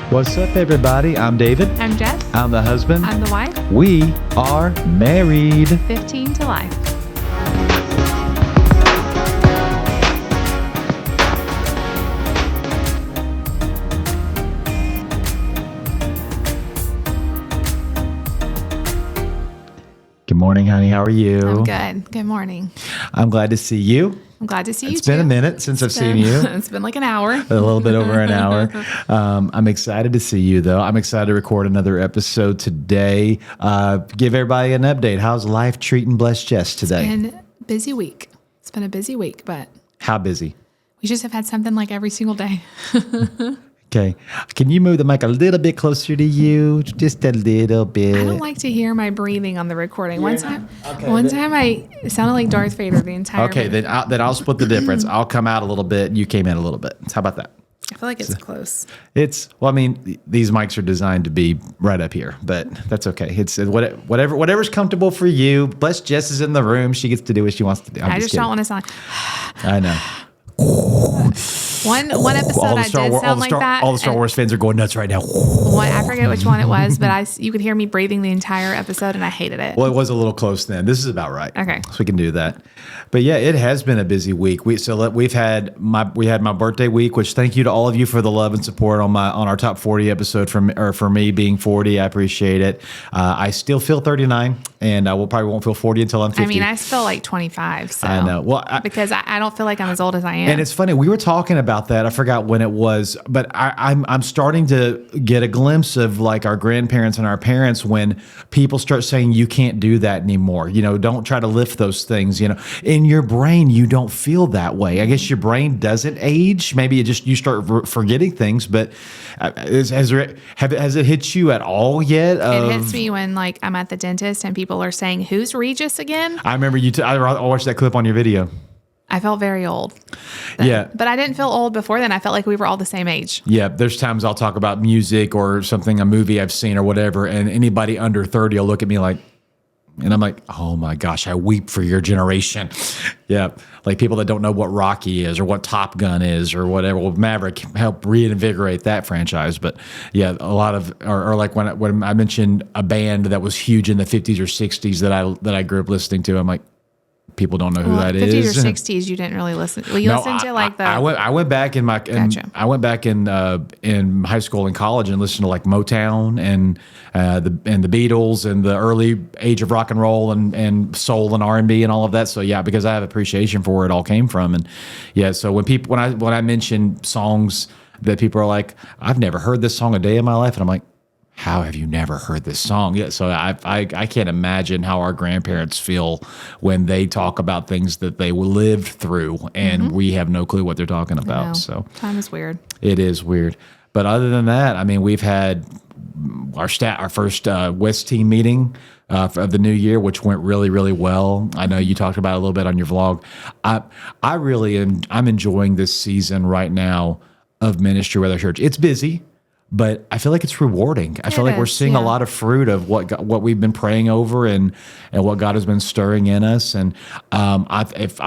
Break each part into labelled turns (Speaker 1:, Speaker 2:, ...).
Speaker 1: What's up, everybody? I'm David.
Speaker 2: I'm Jess.
Speaker 1: I'm the husband.
Speaker 2: I'm the wife.
Speaker 1: We are married.
Speaker 2: 15 to life.
Speaker 1: Good morning, honey. How are you?
Speaker 2: I'm good. Good morning.
Speaker 1: I'm glad to see you.
Speaker 2: I'm glad to see you
Speaker 1: It's
Speaker 2: too.
Speaker 1: been a minute since I've seen you.
Speaker 2: It's been like an hour.
Speaker 1: A little bit over an hour. I'm excited to see you, though. I'm excited to record another episode today. Give everybody an update. How's life treating Blessed Jess today?
Speaker 2: It's been a busy week. It's been a busy week, but
Speaker 1: How busy?
Speaker 2: we just have had something like every single day.
Speaker 1: Okay. Can you move the mic a little bit closer to you? Just a little bit.
Speaker 2: I don't like to hear my breathing on the recording. One time I sounded like Darth Vader the entire
Speaker 1: Okay,
Speaker 2: minute.
Speaker 1: then I'll split the difference. I'll come out a little bit. You came in a little bit. How about that?
Speaker 2: I feel like it's close.
Speaker 1: Well, I mean, these mics are designed to be right up here, but that's okay. It's whatever's comfortable for you. Bless Jess is in the room. She gets to do what she wants to do.
Speaker 2: I just don't want to sound.
Speaker 1: I know.
Speaker 2: One episode I did sound like that.
Speaker 1: All the Star Wars fans are going nuts right now.
Speaker 2: I forget which one it was, but you could hear me breathing the entire episode, and I hated it.
Speaker 1: Well, it was a little close then. This is about right.
Speaker 2: Okay.
Speaker 1: So we can do that. But yeah, it has been a busy week. We had my birthday week, which thank you to all of you for the love and support on our top 40 episode for me being 40. I appreciate it. I still feel 39, and I probably won't feel 40 until I'm 50.
Speaker 2: I mean, I feel like 25. So
Speaker 1: I know. Well,
Speaker 2: because I don't feel like I'm as old as I am.
Speaker 1: And it's funny. We were talking about that. I forgot when it was, but I'm starting to get a glimpse of like our grandparents and our parents when people start saying you can't do that anymore. You know, don't try to lift those things. You know, in your brain you don't feel that way. I guess your brain doesn't age. Maybe you start forgetting things. But has it hit you at all yet?
Speaker 2: It hits me when like I'm at the dentist and people are saying, "Who's Regis again?"
Speaker 1: I remember I watched that clip on your video.
Speaker 2: I felt very old. Then.
Speaker 1: Yeah.
Speaker 2: But I didn't feel old before then. I felt like we were all the same age.
Speaker 1: Yeah. There's times I'll talk about music or something, a movie I've seen or whatever, and anybody under 30 will look at me like, and I'm like, oh my gosh, I weep for your generation. Yeah. Like people that don't know what Rocky is or what Top Gun is or whatever. Well, Maverick helped reinvigorate that franchise. But yeah, a lot of, or like when I mentioned a band that was huge in the 50s or 60s that I grew up listening to, I'm like, people don't know who that
Speaker 2: 50s
Speaker 1: is.
Speaker 2: 50s or 60s, you didn't really listen. Well, you listened to like the.
Speaker 1: I went back in my.
Speaker 2: Gotcha.
Speaker 1: I went back in high school and college and listened to like Motown and the Beatles and the early age of rock and roll and soul and R&B and all of that. So yeah, because I have appreciation for where it all came from, and yeah. So when I mention songs that people are like, I've never heard this song a day in my life, and I'm like, how have you never heard this song? Yeah, so I can't imagine how our grandparents feel when they talk about things that they lived through, and we have no clue what they're talking about. So
Speaker 2: time is weird.
Speaker 1: It is weird. But other than that, I mean, we've had our first West team meeting of the new year, which went really, really well. I know you talked about it a little bit on your vlog. I really am. I'm enjoying this season right now of ministry with our church. It's busy, but I feel like it's rewarding. I feel like we're seeing a lot of fruit of what we've been praying over and what God has been stirring in us. And I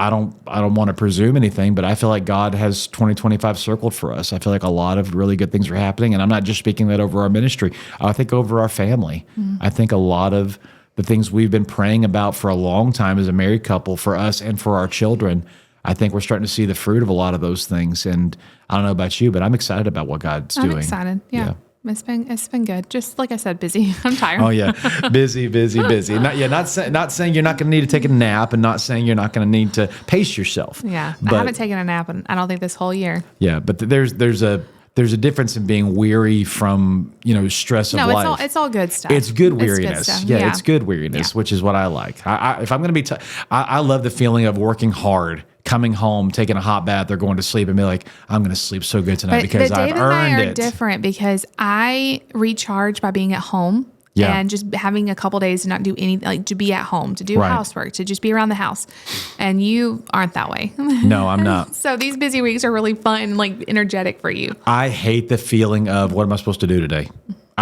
Speaker 1: don't want to presume anything, but I feel like God has 2025 circled for us. I feel like a lot of really good things are happening, and I'm not just speaking that over our ministry. I think over our family. I think a lot of the things we've been praying about for a long time as a married couple, for us and for our children, I think we're starting to see the fruit of a lot of those things. And I don't know about you, but I'm excited about what God's doing.
Speaker 2: I'm excited. Yeah. It's been good. Just like I said, busy. I'm tired.
Speaker 1: Oh yeah, busy. Not saying you're not going to need to take a nap, and not saying you're not going to need to pace yourself.
Speaker 2: Yeah,
Speaker 1: but,
Speaker 2: I haven't taken a nap, and I don't think this whole year.
Speaker 1: Yeah, but there's a difference in being weary from stress of life.
Speaker 2: No, it's all good stuff.
Speaker 1: It's good weariness.
Speaker 2: It's good
Speaker 1: yeah, it's good weariness, which is what I like. If I'm going to be, I love the feeling of working hard, coming home, taking a hot bath, or going to sleep, and be like, I'm going to sleep so good tonight because I've earned it. David and I are
Speaker 2: different because I recharge by being at home. Yeah. And just having a couple days to not do anything, like to be at home, to do housework, to just be around the house. And you aren't that way.
Speaker 1: No, I'm not.
Speaker 2: So these busy weeks are really fun, like energetic for you.
Speaker 1: I hate the feeling of what am I supposed to do today?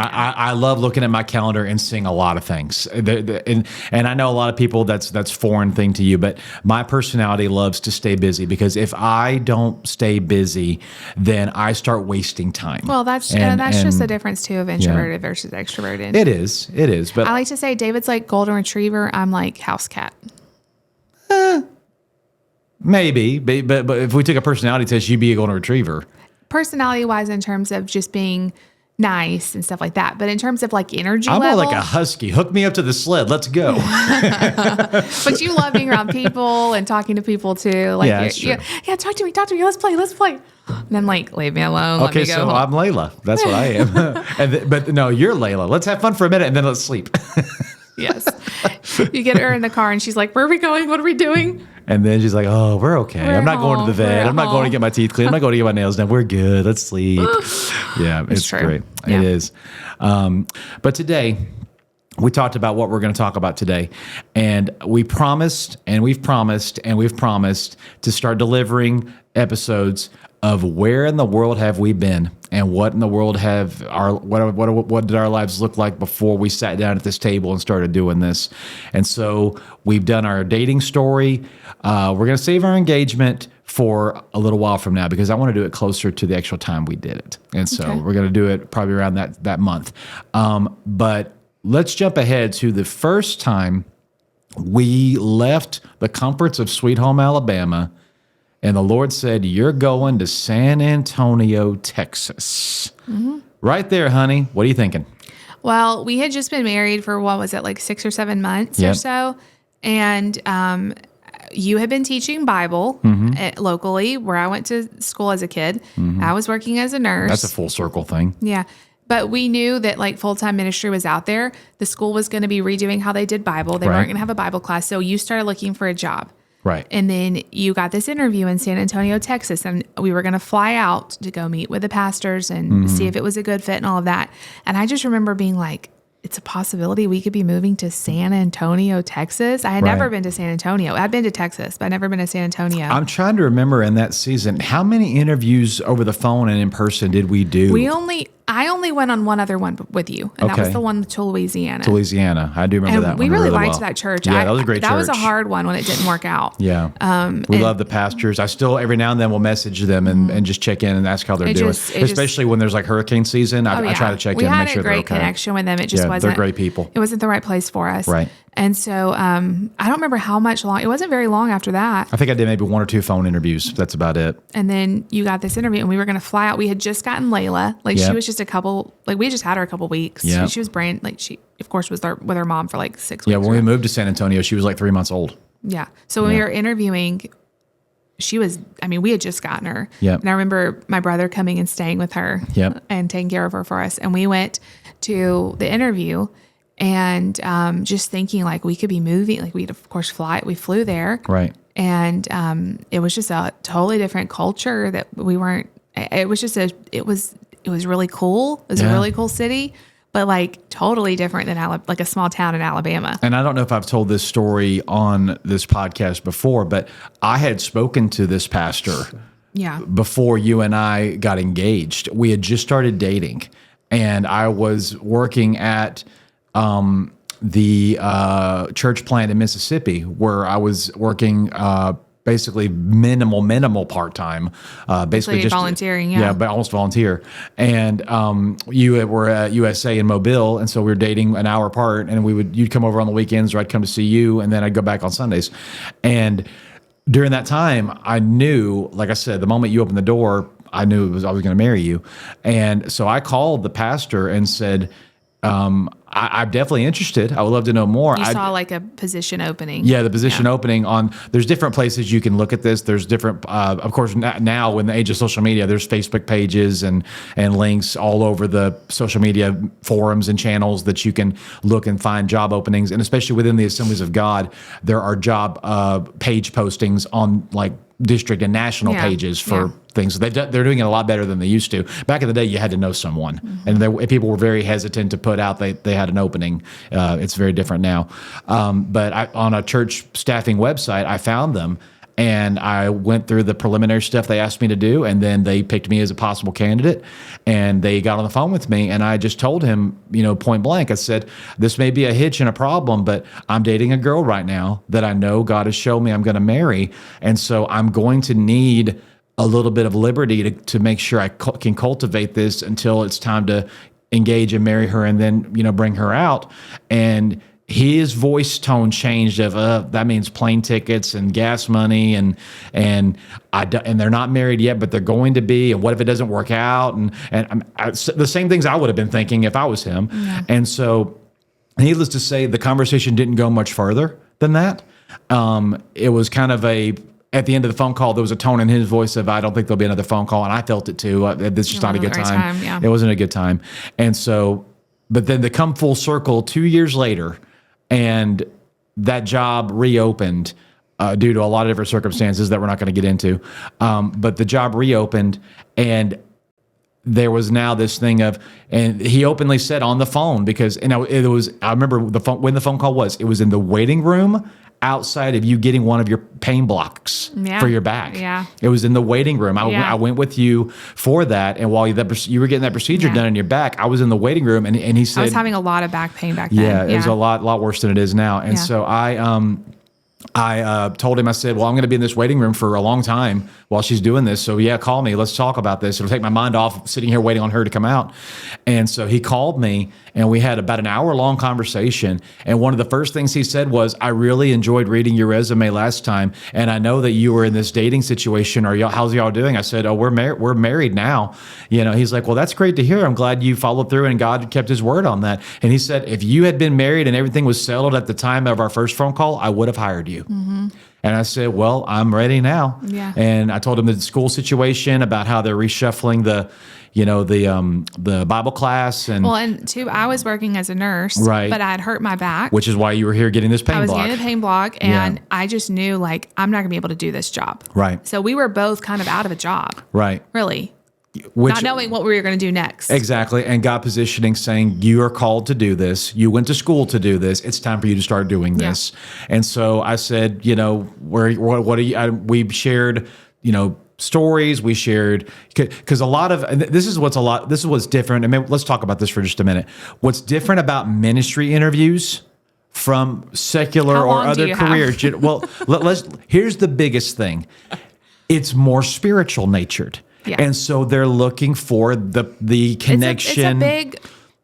Speaker 1: I love looking at my calendar and seeing a lot of things. And I know a lot of people that's foreign thing to you, but my personality loves to stay busy, because if I don't stay busy, then I start wasting time.
Speaker 2: Well, that's just the difference too of introverted versus extroverted.
Speaker 1: It is. But
Speaker 2: I like to say David's like golden retriever. I'm like house cat.
Speaker 1: Maybe, but if we took a personality test, you'd be a golden retriever.
Speaker 2: Personality wise, in terms of just being nice and stuff like that. But in terms of like energy
Speaker 1: I'm
Speaker 2: level,
Speaker 1: more like a husky. Hook me up to the sled. Let's go.
Speaker 2: But you love being around people and talking to people too. Like,
Speaker 1: that's true.
Speaker 2: Yeah, talk to me. Let's play. And then like, leave me alone.
Speaker 1: Okay,
Speaker 2: let me go
Speaker 1: so
Speaker 2: home.
Speaker 1: I'm Layla. That's what I am. But no, you're Layla. Let's have fun for a minute and then let's sleep.
Speaker 2: Yes. You get her in the car and she's like, where are we going? What are we doing?
Speaker 1: And then she's like, oh, we're okay. I'm not going to the vet. I'm not going to get my teeth cleaned. I'm not going to get my nails done. We're good. Let's sleep. Yeah, it's
Speaker 2: true.
Speaker 1: great.
Speaker 2: Yeah.
Speaker 1: It is. But today, we talked about what we're going to talk about today. And we've promised to start delivering episodes of where in the world have we been and what in the world what did our lives look like before we sat down at this table and started doing this. And so we've done our dating story. We're going to save our engagement for a little while from now, because I want to do it closer to the actual time we did it. And so we're going to do it probably around that month. But let's jump ahead to the first time we left the comforts of Sweet Home, Alabama, and the Lord said, you're going to San Antonio, Texas. Mm-hmm. Right there, honey. What are you thinking?
Speaker 2: Well, we had just been married for, what was it, like 6 or 7 months or so. And you had been teaching Bible locally where I went to school as a kid. Mm-hmm. I was working as a nurse.
Speaker 1: That's a full circle thing.
Speaker 2: Yeah. But we knew that like full-time ministry was out there. The school was going to be redoing how they did Bible. They weren't going to have a Bible class. So you started looking for a job.
Speaker 1: Right.
Speaker 2: And then you got this interview in San Antonio, Texas, and we were going to fly out to go meet with the pastors and see if it was a good fit and all of that. And I just remember being like, it's a possibility we could be moving to San Antonio, Texas. I had never been to San Antonio. I'd been to Texas, but I'd never been to San Antonio.
Speaker 1: I'm trying to remember in that season, how many interviews over the phone and in person did we do?
Speaker 2: I only went on one other one with you, and that was the one to Louisiana.
Speaker 1: I do remember that one.
Speaker 2: We really liked
Speaker 1: well.
Speaker 2: that church.
Speaker 1: Yeah, that was a great church.
Speaker 2: That was a hard one when it didn't work out.
Speaker 1: Yeah. We love the pastors. I still, every now and then, will message them and just check in and ask how they're doing. Especially when there's like hurricane season. I try to check in and make sure they're okay.
Speaker 2: We had a great connection with them. It just wasn't.
Speaker 1: They're great people.
Speaker 2: It wasn't the right place for us.
Speaker 1: Right.
Speaker 2: And so I don't remember how much long. It wasn't very long after that.
Speaker 1: I think I did maybe 1 or 2 phone interviews. That's about it.
Speaker 2: And then you got this interview, and we were going to fly out. We had just gotten Layla. Like she was just we just had her a couple weeks.
Speaker 1: Yeah.
Speaker 2: She was she of course was there with her mom for like 6 weeks.
Speaker 1: Yeah, when we moved to San Antonio, she was like 3 months old.
Speaker 2: Yeah. So when we were interviewing, we had just gotten her.
Speaker 1: Yeah.
Speaker 2: And I remember my brother coming and staying with her and taking care of her for us. And we went to the interview and just thinking like we could be moving, like we'd of course we flew there.
Speaker 1: Right.
Speaker 2: And it was just a totally different culture that we weren't, it was really cool. It was a really cool city, but like totally different than like a small town in Alabama.
Speaker 1: And I don't know if I've told this story on this podcast before, but I had spoken to this pastor before you and I got engaged. We had just started dating, and I was working at the church plant in Mississippi, where I was working basically minimal part-time, basically just
Speaker 2: volunteering.
Speaker 1: But almost volunteer. And you were at USA in Mobile, and so we were dating an hour apart, and you'd come over on the weekends, or I'd come to see you, and then I'd go back on Sundays. And during that time, I knew, like I said, the moment you opened the door, I knew I was going to marry you. And so I called the pastor and said, I'm definitely interested. I would love to know more.
Speaker 2: You saw like a position opening.
Speaker 1: Yeah, the position opening there's different places you can look at this. There's different, of course, now in the age of social media, there's Facebook pages and links all over the social media forums and channels that you can look and find job openings. And especially within the Assemblies of God, there are job page postings on like district and national pages for things. They're doing it a lot better than they used to. Back in the day, you had to know someone, and people were very hesitant to put out they had an opening. It's very different now. But on a church staffing website, I found them, and I went through the preliminary stuff they asked me to do, and then they picked me as a possible candidate, and they got on the phone with me, and I just told him, point blank, I said, this may be a hitch and a problem, but I'm dating a girl right now that I know God has shown me I'm going to marry, and so I'm going to need a little bit of liberty to make sure I can cultivate this until it's time to engage and marry her and then, bring her out. And his voice tone changed of that means plane tickets and gas money and they're not married yet, but they're going to be. And what if it doesn't work out? And the same things I would have been thinking if I was him. Yeah. And so, needless to say, the conversation didn't go much further than that. It was kind of at the end of the phone call, there was a tone in his voice of, I don't think there'll be another phone call. And I felt it too. This is just not a good time. Yeah. It wasn't a good time. And so, but then to come full circle 2 years later, and that job reopened due to a lot of different circumstances that we're not going to get into. But the job reopened, and there was now this thing of, and he openly said on the phone, because it was, I remember when the phone call was, it was in the waiting room outside of you getting one of your pain blocks for your back. Yeah. It was in the waiting room. I went with you for that. And while you were getting that procedure done in your back, I was in the waiting room, and he said,
Speaker 2: I was having a lot of back pain back then.
Speaker 1: Yeah, it was a lot worse than it is now. And so I told him, I said, well, I'm going to be in this waiting room for a long time while she's doing this. So call me. Let's talk about this. It'll take my mind off sitting here waiting on her to come out. And so he called me, and we had about an hour-long conversation. And one of the first things he said was, I really enjoyed reading your resume last time, and I know that you were in this dating situation. How's y'all doing? I said, we're married now. He's like, well, that's great to hear. I'm glad you followed through and God kept his word on that. And he said, if you had been married and everything was settled at the time of our first phone call, I would have hired you. Mm-hmm. And I said, well, I'm ready now. Yeah. And I told him the school situation, about how they're reshuffling the Bible class. And
Speaker 2: I was working as a nurse, right, but I had hurt my back.
Speaker 1: Which is why you were here getting this pain block. I was
Speaker 2: getting a pain block, and I just knew, I'm not going to be able to do this job.
Speaker 1: Right.
Speaker 2: So we were both kind of out of a job.
Speaker 1: Right.
Speaker 2: Really. Not knowing what we were going to do next.
Speaker 1: Exactly. And God positioning, saying, you are called to do this. You went to school to do this. It's time for you to start doing this. Yeah. And so I said, what are you, we shared, stories. We shared, because a lot of, and this is what's different. I mean, let's talk about this for just a minute. What's different about ministry interviews from secular or other careers? Well, here's the biggest thing. It's more spiritual natured. Yeah. And so they're looking for the connection.
Speaker 2: It's a big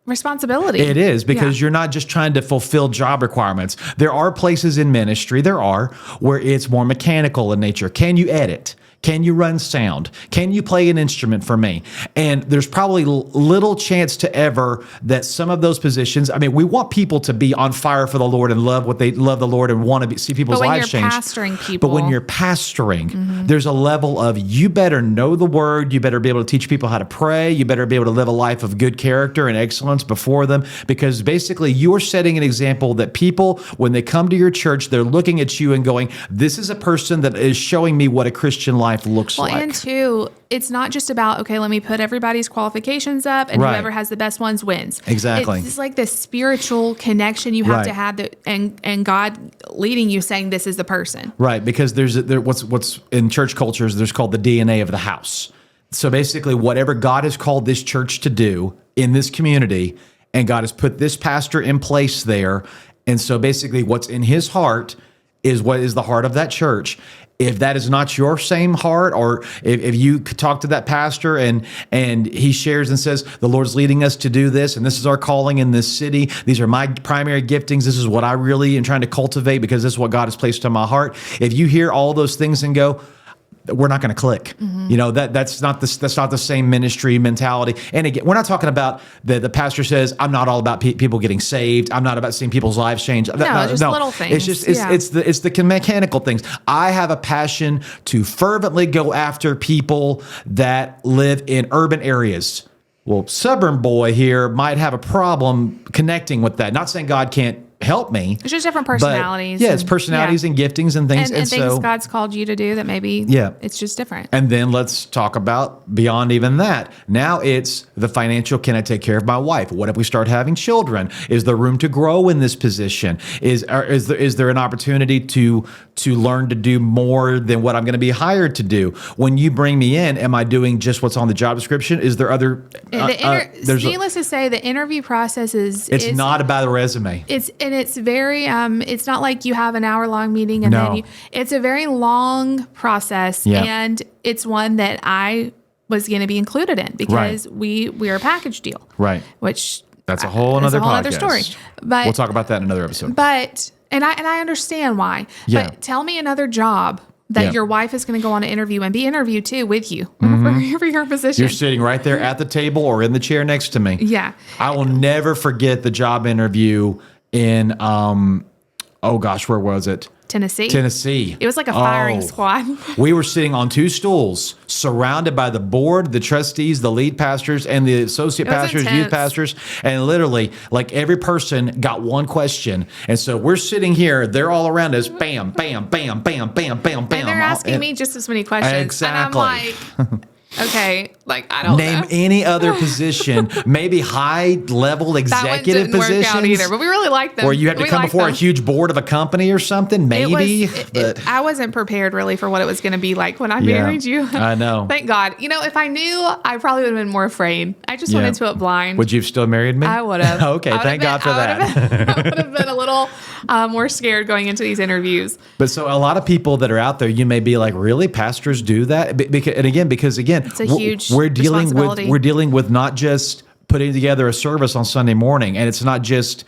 Speaker 2: responsibility.
Speaker 1: It is, because you're not just trying to fulfill job requirements. There are places in ministry, where it's more mechanical in nature. Can you edit? Can you run sound? Can you play an instrument for me? And there's probably little chance to ever that some of those positions, I mean, we want people to be on fire for the Lord and love the Lord and want to see people's lives change. But when you're pastoring, there's a level of, you better know the word. You better be able to teach people how to pray. You better be able to live a life of good character and excellence before them, because basically you're setting an example that people, when they come to your church, they're looking at you and going, this is a person that is showing me what a Christian life looks like.
Speaker 2: And two, it's not just about, okay, let me put everybody's qualifications up, and whoever has the best ones wins.
Speaker 1: Exactly.
Speaker 2: It's like this spiritual connection you have to have, and God leading you, saying this is the person.
Speaker 1: Right, because there's what's in church cultures, there's called the DNA of the house. So basically, whatever God has called this church to do in this community, and God has put this pastor in place there, and so basically what's in his heart is what is the heart of that church. If that is not your same heart, or if you talk to that pastor and he shares and says, the Lord's leading us to do this, and this is our calling in this city, these are my primary giftings, this is what I really am trying to cultivate because this is what God has placed on my heart. If you hear all those things and go, we're not going to click. Mm-hmm. That's not the same ministry mentality. And again, we're not talking about the pastor says, I'm not all about people getting saved. I'm not about seeing people's lives change.
Speaker 2: Just little things.
Speaker 1: It's the mechanical things. I have a passion to fervently go after people that live in urban areas. Well, suburban boy here might have a problem connecting with that. Not saying God can't help me.
Speaker 2: It's just different
Speaker 1: But,
Speaker 2: personalities.
Speaker 1: yeah, it's personalities and giftings and things.
Speaker 2: And things
Speaker 1: so
Speaker 2: God's called you to do that maybe
Speaker 1: Yeah.
Speaker 2: it's just different.
Speaker 1: And then let's talk about beyond even that. Now it's the financial. Can I take care of my wife? What if we start having children? Is there room to grow in this position? Is there an opportunity to learn to do more than what I'm going to be hired to do? When you bring me in, am I doing just what's on the job description? Is there other?
Speaker 2: Needless to say, the interview process is
Speaker 1: not about a resume.
Speaker 2: It's very it's not like you have an hour-long meeting and
Speaker 1: No.
Speaker 2: then it's a very long process,
Speaker 1: Yeah.
Speaker 2: and it's one that I was going to be included in because we're a package deal,
Speaker 1: Right.
Speaker 2: which
Speaker 1: That's a whole other podcast.
Speaker 2: story. But
Speaker 1: we'll talk about that in another episode.
Speaker 2: But I understand why.
Speaker 1: Yeah.
Speaker 2: But tell me another job that
Speaker 1: Yeah.
Speaker 2: your wife is going to go on an interview and be interviewed too with you for your position.
Speaker 1: You're sitting right there at the table or in the chair next to me.
Speaker 2: Yeah.
Speaker 1: I will never forget the job interview in, oh gosh, where was it?
Speaker 2: Tennessee. It was like a firing squad.
Speaker 1: We were sitting on two stools, surrounded by the board, the trustees, the lead pastors, and the associate pastors,
Speaker 2: intense.
Speaker 1: youth pastors. And literally, like every person got one question. And so we're sitting here, they're all around us, bam, bam, bam, bam, bam, bam, bam.
Speaker 2: And they're asking me just as many questions.
Speaker 1: Exactly.
Speaker 2: And I'm like, okay, like I don't
Speaker 1: Name
Speaker 2: know.
Speaker 1: any other position, maybe high-level
Speaker 2: That one
Speaker 1: executive
Speaker 2: didn't work
Speaker 1: positions.
Speaker 2: out either, but we really like them.
Speaker 1: Or you have to
Speaker 2: We
Speaker 1: come
Speaker 2: like
Speaker 1: before a
Speaker 2: them.
Speaker 1: huge board of a company or something, maybe.
Speaker 2: I wasn't prepared really for what it was going to be like when I
Speaker 1: Yeah,
Speaker 2: married you.
Speaker 1: I know.
Speaker 2: Thank God. You know, if I knew, I probably would have been more afraid. I just went
Speaker 1: Yeah.
Speaker 2: into it blind.
Speaker 1: Would you have still married me?
Speaker 2: I would have.
Speaker 1: Okay, thank God for that.
Speaker 2: I would have been a little more scared going into these interviews.
Speaker 1: But so a lot of people that are out there, you may be like, really, pastors do that? Because
Speaker 2: It's a huge
Speaker 1: we're dealing
Speaker 2: responsibility.
Speaker 1: with not just putting together a service on Sunday morning, and it's not just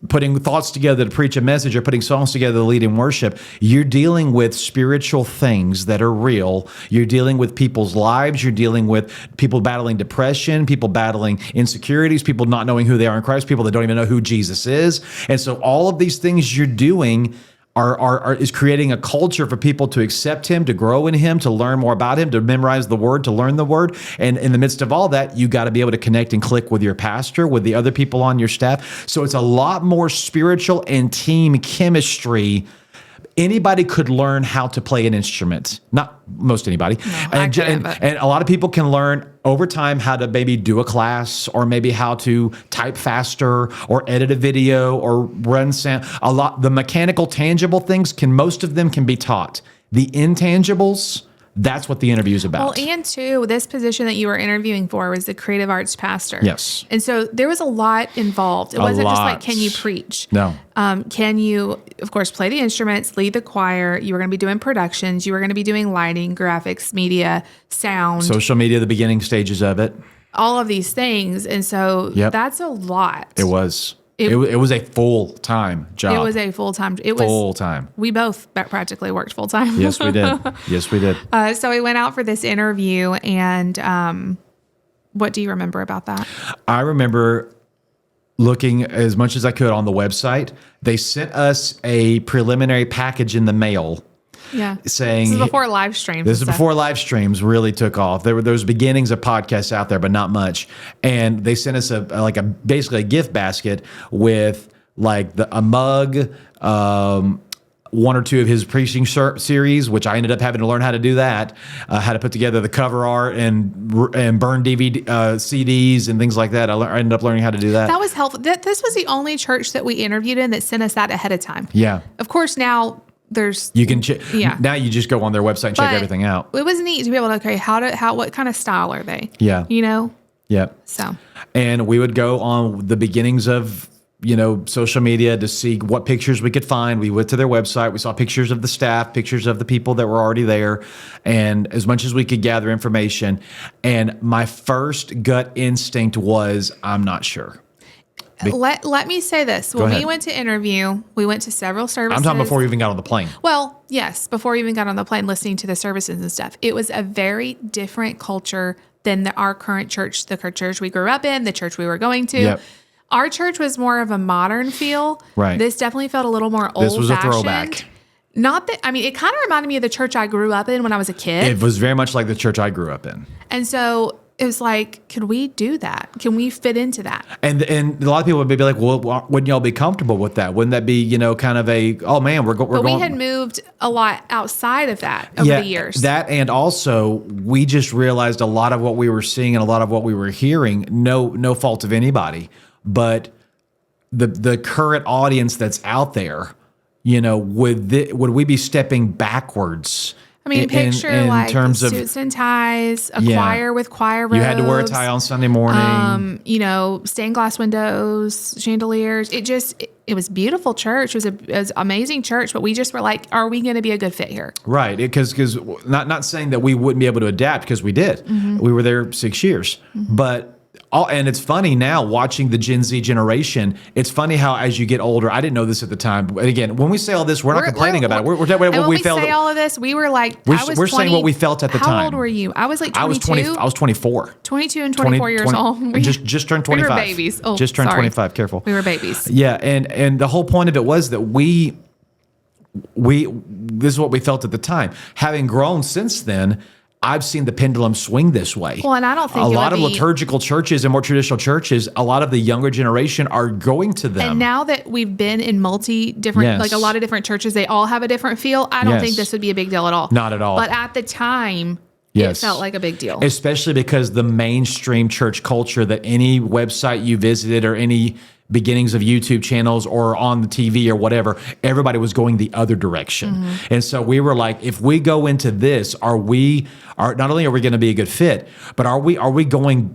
Speaker 1: putting thoughts together to preach a message or putting songs together to lead in worship. You're dealing with spiritual things that are real. You're dealing with people's lives. You're dealing with people battling depression, people battling insecurities, people not knowing who they are in Christ, people that don't even know who Jesus is. And so all of these things you're doing is creating a culture for people to accept him, to grow in him, to learn more about him, to memorize the word, to learn the word. And in the midst of all that, you got to be able to connect and click with your pastor, with the other people on your staff. So it's a lot more spiritual and team chemistry. Anybody could learn how to play an instrument. Not most anybody. And a lot of people can learn over time how to maybe do a class, or maybe how to type faster, or edit a video, or run sound. The mechanical, tangible things most of them can be taught. The intangibles, that's what the interview is about.
Speaker 2: Well, and too, this position that you were interviewing for was the creative arts pastor.
Speaker 1: Yes.
Speaker 2: And so there was a lot involved. It wasn't just like, can you preach?
Speaker 1: No.
Speaker 2: Can you, of course, play the instruments, lead the choir? You were going to be doing productions. You were going to be doing lighting, graphics, media, sound.
Speaker 1: Social media, the beginning stages of it.
Speaker 2: All of these things. And so that's a lot.
Speaker 1: It was. It was a full-time job.
Speaker 2: It was a full-time.
Speaker 1: Full-time.
Speaker 2: We both practically worked full-time.
Speaker 1: Yes, we did. Yes, we did.
Speaker 2: So we went out for this interview, and what do you remember about that?
Speaker 1: I remember looking as much as I could on the website. They sent us a preliminary package in the mail.
Speaker 2: Yeah.
Speaker 1: Saying
Speaker 2: this is before live streams.
Speaker 1: This is before live streams really took off. There was beginnings of podcasts out there, but not much. And they sent us basically a gift basket with like a mug, one or two of his preaching series, which I ended up having to learn how to do that, how to put together the cover art and burn DVD CDs and things like that. I ended up learning how to do that.
Speaker 2: That was helpful. This was the only church that we interviewed in that sent us that ahead of time.
Speaker 1: Yeah.
Speaker 2: Of course, now
Speaker 1: you can now you just go on their website and check everything out.
Speaker 2: It was neat to be able to what kind of style are they?
Speaker 1: Yeah.
Speaker 2: Yep. So.
Speaker 1: And we would go on the beginnings of social media to see what pictures we could find. We went to their website. We saw pictures of the staff, pictures of the people that were already there, and as much as we could gather information. And my first gut instinct was, I'm not sure.
Speaker 2: Let me say this. When we went to interview, we went to several services.
Speaker 1: I'm talking before we even got on the plane.
Speaker 2: Well, yes, before we even got on the plane, listening to the services and stuff. It was a very different culture than our current church, the church we grew up in, the church we were going to.
Speaker 1: Yep.
Speaker 2: Our church was more of a modern feel.
Speaker 1: Right.
Speaker 2: This definitely felt a little more old-fashioned.
Speaker 1: This was a throwback.
Speaker 2: Not that, it kind of reminded me of the church I grew up in when I was a kid.
Speaker 1: It was very much like the church I grew up in.
Speaker 2: And so it was like, can we do that? Can we fit into that?
Speaker 1: And a lot of people would be like, well, wouldn't y'all be comfortable with that? Wouldn't that be, kind of oh man, we're going.
Speaker 2: But we had moved a lot outside of that over the years.
Speaker 1: That, and also we just realized a lot of what we were seeing and a lot of what we were hearing, no fault of anybody, but the current audience that's out there, would we be stepping backwards?
Speaker 2: I mean, picture
Speaker 1: in
Speaker 2: like
Speaker 1: terms of
Speaker 2: suits and ties, a choir with choir robes.
Speaker 1: You had to wear a tie on Sunday morning.
Speaker 2: Stained glass windows, chandeliers. It was beautiful church. It was amazing church, but we just were like, are we going to be a good fit here?
Speaker 1: Right. Because not saying that we wouldn't be able to adapt, because we did. Mm-hmm. We were there 6 years. Mm-hmm. But and it's funny now watching the Gen Z generation. It's funny how as you get older, I didn't know this at the time. But again, when we say all this, we're not complaining about it. We're talking about what we felt.
Speaker 2: When we say all of this, we were like,
Speaker 1: we're saying what we felt at the time.
Speaker 2: How old were you? I was like 22.
Speaker 1: I was 24.
Speaker 2: 22 and 24 years old.
Speaker 1: Just turned 25.
Speaker 2: We were babies. Oh,
Speaker 1: just turned
Speaker 2: sorry.
Speaker 1: 25. Careful.
Speaker 2: We were babies.
Speaker 1: Yeah, and the whole point of it was that we this is what we felt at the time. Having grown since then, I've seen the pendulum swing this way.
Speaker 2: Well, and I don't think
Speaker 1: a lot of liturgical churches and more traditional churches, a lot of the younger generation are going to them.
Speaker 2: And now that we've been in different, like a lot of different churches, they all have a different feel. I don't think this would be a big deal at all.
Speaker 1: Not at all.
Speaker 2: But at the time, it felt like a big deal.
Speaker 1: Especially because the mainstream church culture that any website you visited or any beginnings of YouTube channels or on the TV or whatever, everybody was going the other direction. Mm-hmm. And so we were like, if we go into this, not only are we going to be a good fit, but are we going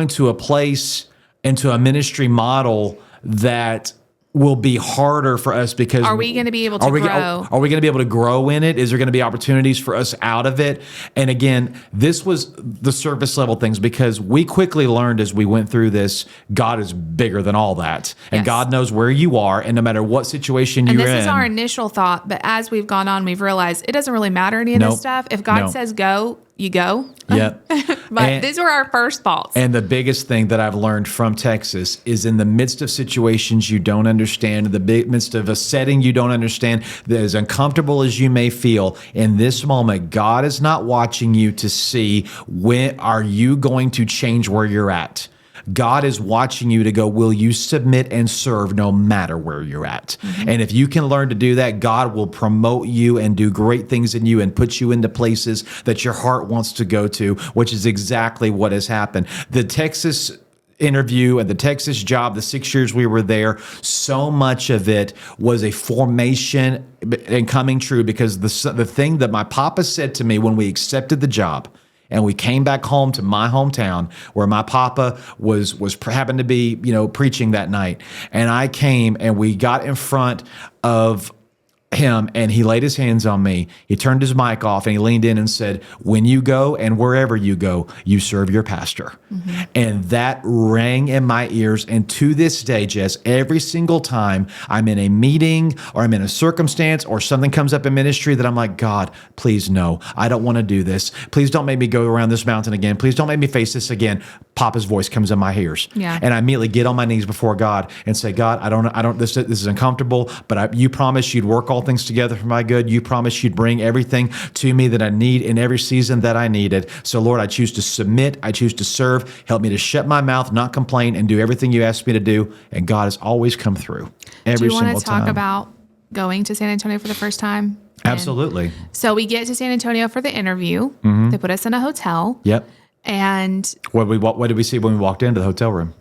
Speaker 1: to a place, into a ministry model that will be harder for us, because
Speaker 2: are we going to be able to grow?
Speaker 1: Are we going to be able to grow in it? Is there going to be opportunities for us out of it? And again, this was the surface level things, because we quickly learned as we went through this, God is bigger than all that. And God knows where you are, and no matter what situation you're in.
Speaker 2: And this is our initial thought, but as we've gone on, we've realized it doesn't really matter any of this stuff. If God says go, you go.
Speaker 1: Yep.
Speaker 2: But these were our first thoughts.
Speaker 1: And the biggest thing that I've learned from Texas is, in the midst of situations you don't understand, in the midst of a setting you don't understand, that as uncomfortable as you may feel, in this moment, God is not watching you to see when are you going to change where you're at. God is watching you to go, will you submit and serve no matter where you're at? Mm-hmm. And if you can learn to do that, God will promote you and do great things in you and put you into places that your heart wants to go to, which is exactly what has happened. The Texas interview and the Texas job, the 6 years we were there, so much of it was a formation and coming true, because the thing that my papa said to me when we accepted the job, and we came back home to my hometown where my papa was happened to be, preaching that night. And I came and we got in front of him, and he laid his hands on me. He turned his mic off and he leaned in and said, when you go and wherever you go, you serve your pastor. Mm-hmm. And that rang in my ears. And to this day, Jess, every single time I'm in a meeting or I'm in a circumstance or something comes up in ministry that I'm like, God, please no, I don't want to do this. Please don't make me go around this mountain again. Please don't make me face this again. Papa's voice comes in my ears. Yeah. And I immediately get on my knees before God and say, God, this is uncomfortable, but you promised you'd work all things together for my good. You promised you'd bring everything to me that I need in every season that I needed. So Lord, I choose to submit. I choose to serve. Help me to shut my mouth, not complain, and do everything you asked me to do. And God has always come through every single time. Do you want to talk
Speaker 2: about going to San Antonio for the first time?
Speaker 1: Absolutely.
Speaker 2: So we get to San Antonio for the interview. Mm-hmm. They put us in a hotel.
Speaker 1: Yep.
Speaker 2: And
Speaker 1: what did we see when we walked into the hotel room?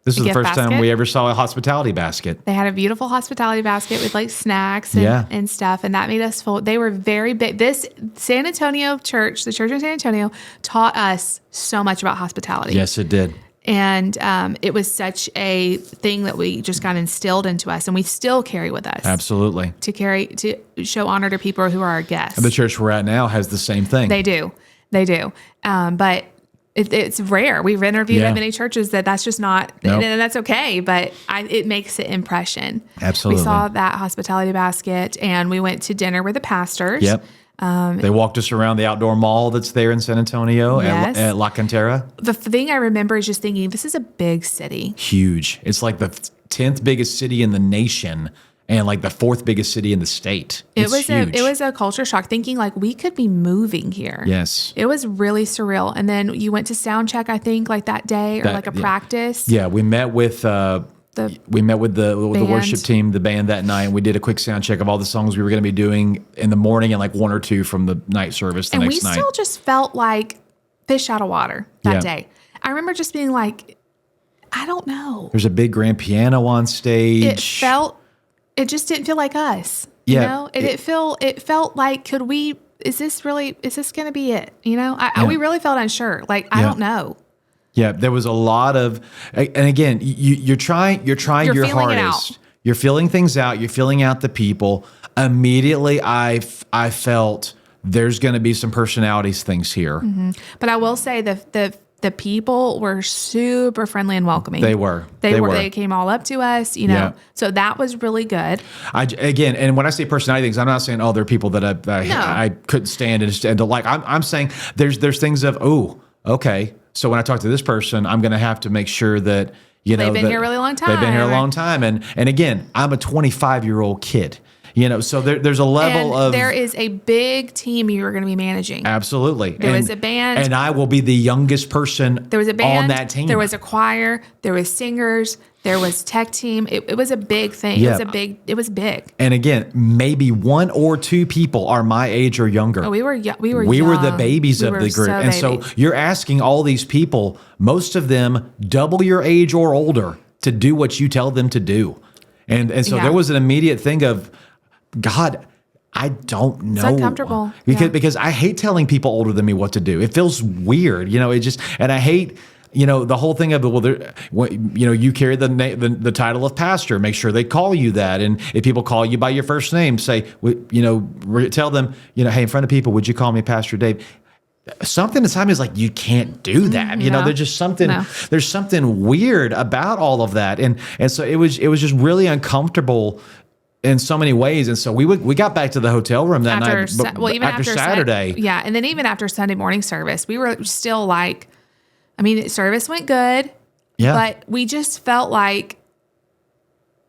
Speaker 1: This is the first time we ever saw a hospitality basket.
Speaker 2: They had a beautiful hospitality basket with like snacks and stuff. And that made us full. They were very big. This San Antonio church, the church in San Antonio, taught us so much about hospitality.
Speaker 1: Yes, it did.
Speaker 2: And it was such a thing that we just got instilled into us, and we still carry with us.
Speaker 1: Absolutely.
Speaker 2: To show honor to people who are our guests.
Speaker 1: And the church we're at now has the same thing.
Speaker 2: They do. But it's rare. We've interviewed at many churches that's just not, and that's okay, but it makes an impression.
Speaker 1: Absolutely.
Speaker 2: We saw that hospitality basket, and we went to dinner with the pastors.
Speaker 1: Yep. They walked us around the outdoor mall that's there in San Antonio at La Cantera.
Speaker 2: The thing I remember is just thinking, this is a big city.
Speaker 1: Huge. It's like the 10th biggest city in the nation. and like the fourth biggest city in the state.
Speaker 2: It
Speaker 1: It's
Speaker 2: was
Speaker 1: huge.
Speaker 2: it was a culture shock, thinking like we could be moving here.
Speaker 1: Yes.
Speaker 2: It was really surreal. And then you went to sound check, I think, like that day or like a practice.
Speaker 1: Yeah, we met with the worship team, the band that night, and we did a quick sound check of all the songs we were going to be doing in the morning and like one or two from the night service the next night.
Speaker 2: And we still just felt like fish out of water that day. I remember just being like, I don't know.
Speaker 1: There's a big grand piano on stage.
Speaker 2: It just didn't feel like us.
Speaker 1: Yeah.
Speaker 2: You know? It felt like, is this going to be it? You know, we really felt unsure. Like, I don't know.
Speaker 1: Yeah, there was a lot of, and again, you're trying your hardest. You're feeling things out. You're feeling out the people. Immediately, I felt there's going to be some personalities things here.
Speaker 2: Mm-hmm. But I will say the people were super friendly and welcoming.
Speaker 1: They were.
Speaker 2: They came all up to us, you know. Yeah. So that was really good.
Speaker 1: Again, and when I say personality things, I'm not saying they're people that I couldn't stand and to like. I'm saying there's things of okay. So when I talk to this person, I'm going to have to make sure that they've
Speaker 2: been here a really long time.
Speaker 1: They've been here a long time, and again, I'm a 25-year-old kid. So there's a level of...
Speaker 2: There is a big team you are going to be managing.
Speaker 1: Absolutely.
Speaker 2: There was a band.
Speaker 1: And I will be the youngest person
Speaker 2: there was a band,
Speaker 1: on that team.
Speaker 2: There was a choir. There was singers. There was tech team. It was a big thing. Yeah. It was big.
Speaker 1: And again, maybe one or two people are my age or younger.
Speaker 2: Oh, we were young.
Speaker 1: We were the babies of the group. So you're asking all these people, most of them double your age or older, to do what you tell them to do. And so there was an immediate thing of, God, I don't know.
Speaker 2: It's uncomfortable.
Speaker 1: Because I hate telling people older than me what to do. It feels weird, and I hate, the whole thing of, you carry the title of pastor, make sure they call you that. And if people call you by your first name, say, tell them, hey, in front of people, would you call me Pastor Dave? Something inside me is like, you can't do that. There's just something, there's something weird about all of that. And so it was just really uncomfortable in so many ways. And so we got back to the hotel room that night, even after Saturday.
Speaker 2: And then even after Sunday morning service, we were still like, service went good, but we just felt like,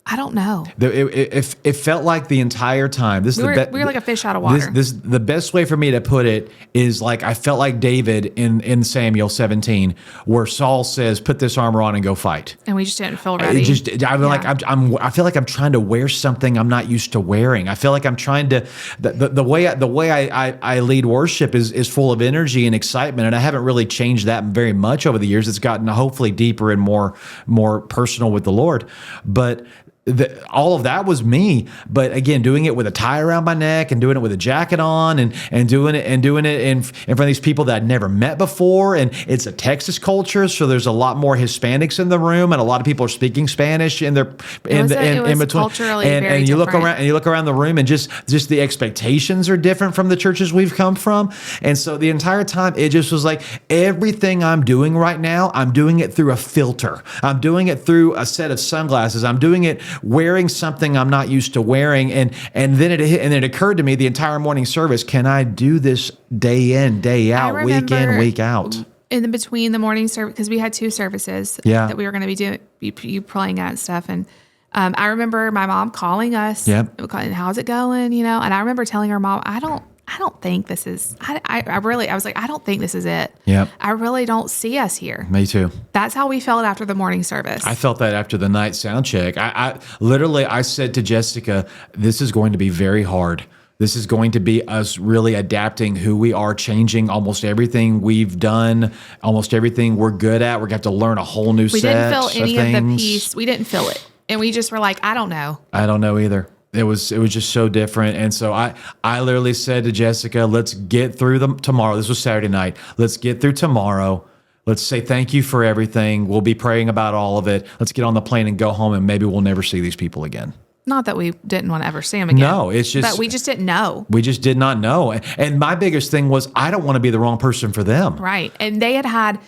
Speaker 2: I don't know.
Speaker 1: It felt like the entire time. We
Speaker 2: were like a fish out of water.
Speaker 1: The best way for me to put it is like, I felt like David in Samuel 17, where Saul says, "Put this armor on and go fight."
Speaker 2: And we just didn't feel ready.
Speaker 1: I feel like I'm trying to wear something I'm not used to wearing. I feel like I'm trying to. The way I lead worship is full of energy and excitement, and I haven't really changed that very much over the years. It's gotten hopefully deeper and more personal with the Lord, but. All of that was me, but again, doing it with a tie around my neck and doing it with a jacket on and doing it in front of these people that I'd never met before. And it's a Texas culture, so there's a lot more Hispanics in the room, and a lot of people are speaking Spanish in between.
Speaker 2: Culturally
Speaker 1: and
Speaker 2: very
Speaker 1: you
Speaker 2: different.
Speaker 1: look around the room, and just the expectations are different from the churches we've come from. And so the entire time, it just was like, everything I'm doing right now, I'm doing it through a filter. I'm doing it through a set of sunglasses. I'm doing it wearing something I'm not used to wearing, and then it occurred to me the entire morning service, can I do this day in, day out, week in, week out?
Speaker 2: In between the morning service, because we had two services that we were going to be doing, you playing at and stuff, and I remember my mom calling us, and how's it going, and I remember telling her mom, I don't think this is, I was like, I don't think this is it.
Speaker 1: Yep.
Speaker 2: I really don't see us here.
Speaker 1: Me too.
Speaker 2: That's how we felt after the morning service.
Speaker 1: I felt that after the night sound check. I literally said to Jessica, this is going to be very hard. This is going to be us really adapting who we are, changing almost everything we've done, almost everything we're good at. We're going to have to learn a whole new set of things. We didn't feel any of the piece. We didn't feel it. And we just were like, I don't know. I don't know either. It was just so different. And so I literally said to Jessica, let's get through tomorrow. This was Saturday night. Let's get through tomorrow. Let's say thank you for everything. We'll be praying about all of it. Let's get on the plane and go home, and maybe we'll never see these people again. Not that we didn't want to ever see them again. No, it's just... But we just didn't know. We just did not know. And my biggest thing was, I don't want to be the wrong person for them. Right. And they had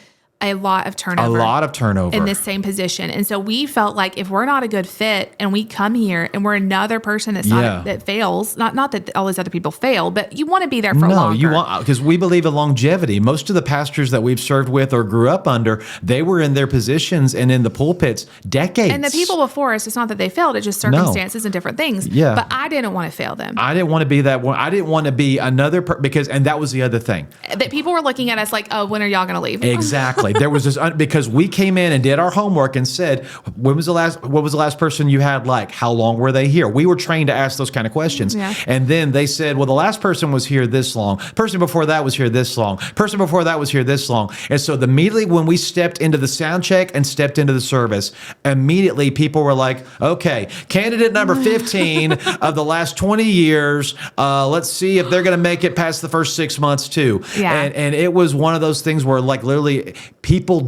Speaker 2: a lot of
Speaker 1: A
Speaker 2: turnover.
Speaker 1: lot of turnover.
Speaker 2: In this same position. And so we felt like if we're not a good fit and we come here and we're another person that's not, that fails, not that all those other people fail, but you want to be there for longer.
Speaker 1: You want, because we believe in longevity. Most of the pastors that we've served with or grew up under, they were in their positions and in the pulpits decades.
Speaker 2: And the people before us, it's not that they failed, it's just circumstances and different things.
Speaker 1: Yeah.
Speaker 2: But I didn't want to fail them.
Speaker 1: I didn't want to be that one. I didn't want to be another and that was the other thing.
Speaker 2: That people were looking at us like, oh, when are y'all going to leave?
Speaker 1: Exactly. There was this, because we came in and did our homework and said, what was the last person you had like? How long were they here? We were trained to ask those kind of questions.
Speaker 2: Yeah.
Speaker 1: And then they said, well, the last person was here this long. Person before that was here this long. Person before that was here this long. And so immediately when we stepped into the sound check and stepped into the service, immediately people were like, okay, candidate number 15 of the last 20 years, let's see if they're going to make it past the first 6 months too.
Speaker 2: Yeah.
Speaker 1: And it was one of those things where like literally people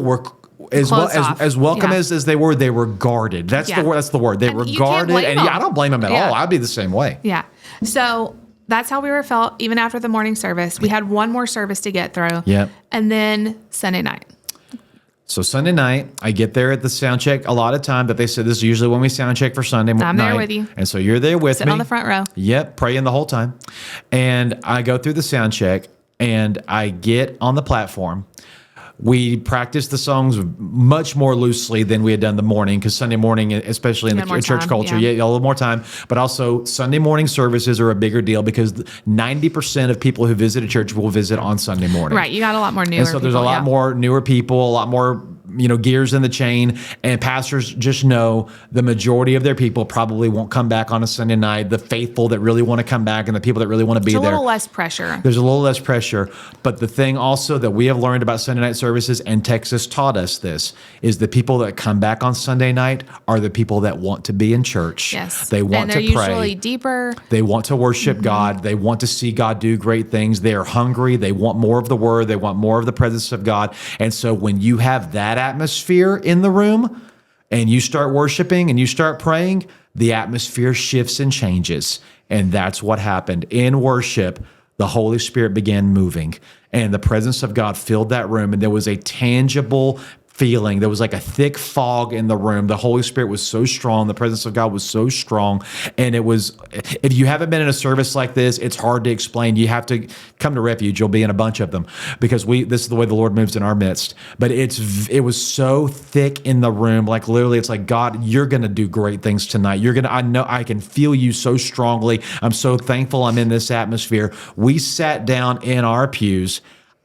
Speaker 1: were as welcome as they were guarded. That's the word. They were guarded, and I don't blame them at all. I'd be the same way.
Speaker 2: Yeah. So that's how we were felt even after the morning service. We had one more service to get through.
Speaker 1: Yep.
Speaker 2: And then Sunday night.
Speaker 1: So Sunday night, I get there at the sound check a lot of time, but they said this is usually when we sound check for Sunday night.
Speaker 2: I'm there with you.
Speaker 1: And so you're there with
Speaker 2: Sitting
Speaker 1: me.
Speaker 2: on the front row.
Speaker 1: Yep, praying the whole time. And I go through the sound check, and I get on the platform. We practiced the songs much more loosely than we had done the morning, because Sunday morning, especially in the church culture, a little more time. But also Sunday morning services are a bigger deal because 90% of people who visit a church will visit on Sunday morning.
Speaker 2: Right. You got a lot more newer people.
Speaker 1: And so there's a lot more newer people, a lot more gears in the chain, and pastors just know the majority of their people probably won't come back on a Sunday night. The faithful that really want to come back and the people that really want to be there.
Speaker 2: There's a little less pressure.
Speaker 1: There's a little less pressure. But the thing also that we have learned about Sunday night services, and Texas taught us this, is the people that come back on Sunday night are the people that want to be in church.
Speaker 2: Yes.
Speaker 1: They want to pray.
Speaker 2: And they're usually deeper.
Speaker 1: They want to worship God. They want to see God do great things. They are hungry. They want more of the word. They want more of the presence of God. And so when you have that atmosphere in the room and you start worshiping and you start praying, the atmosphere shifts and changes. And that's what happened. In worship, the Holy Spirit began moving, and the presence of God filled that room, and there was a tangible feeling. There was like a thick fog in the room. The Holy Spirit was so strong. The presence of God was so strong. And it was, if you haven't been in a service like this, it's hard to explain. You have to come to Refuge. You'll be in a bunch of them because this is the way the Lord moves in our midst. But it was so thick in the room. Like literally, it's like, God, you're going to do great things tonight. I know I can feel you so strongly. I'm so thankful I'm in this atmosphere. We sat down in our pews.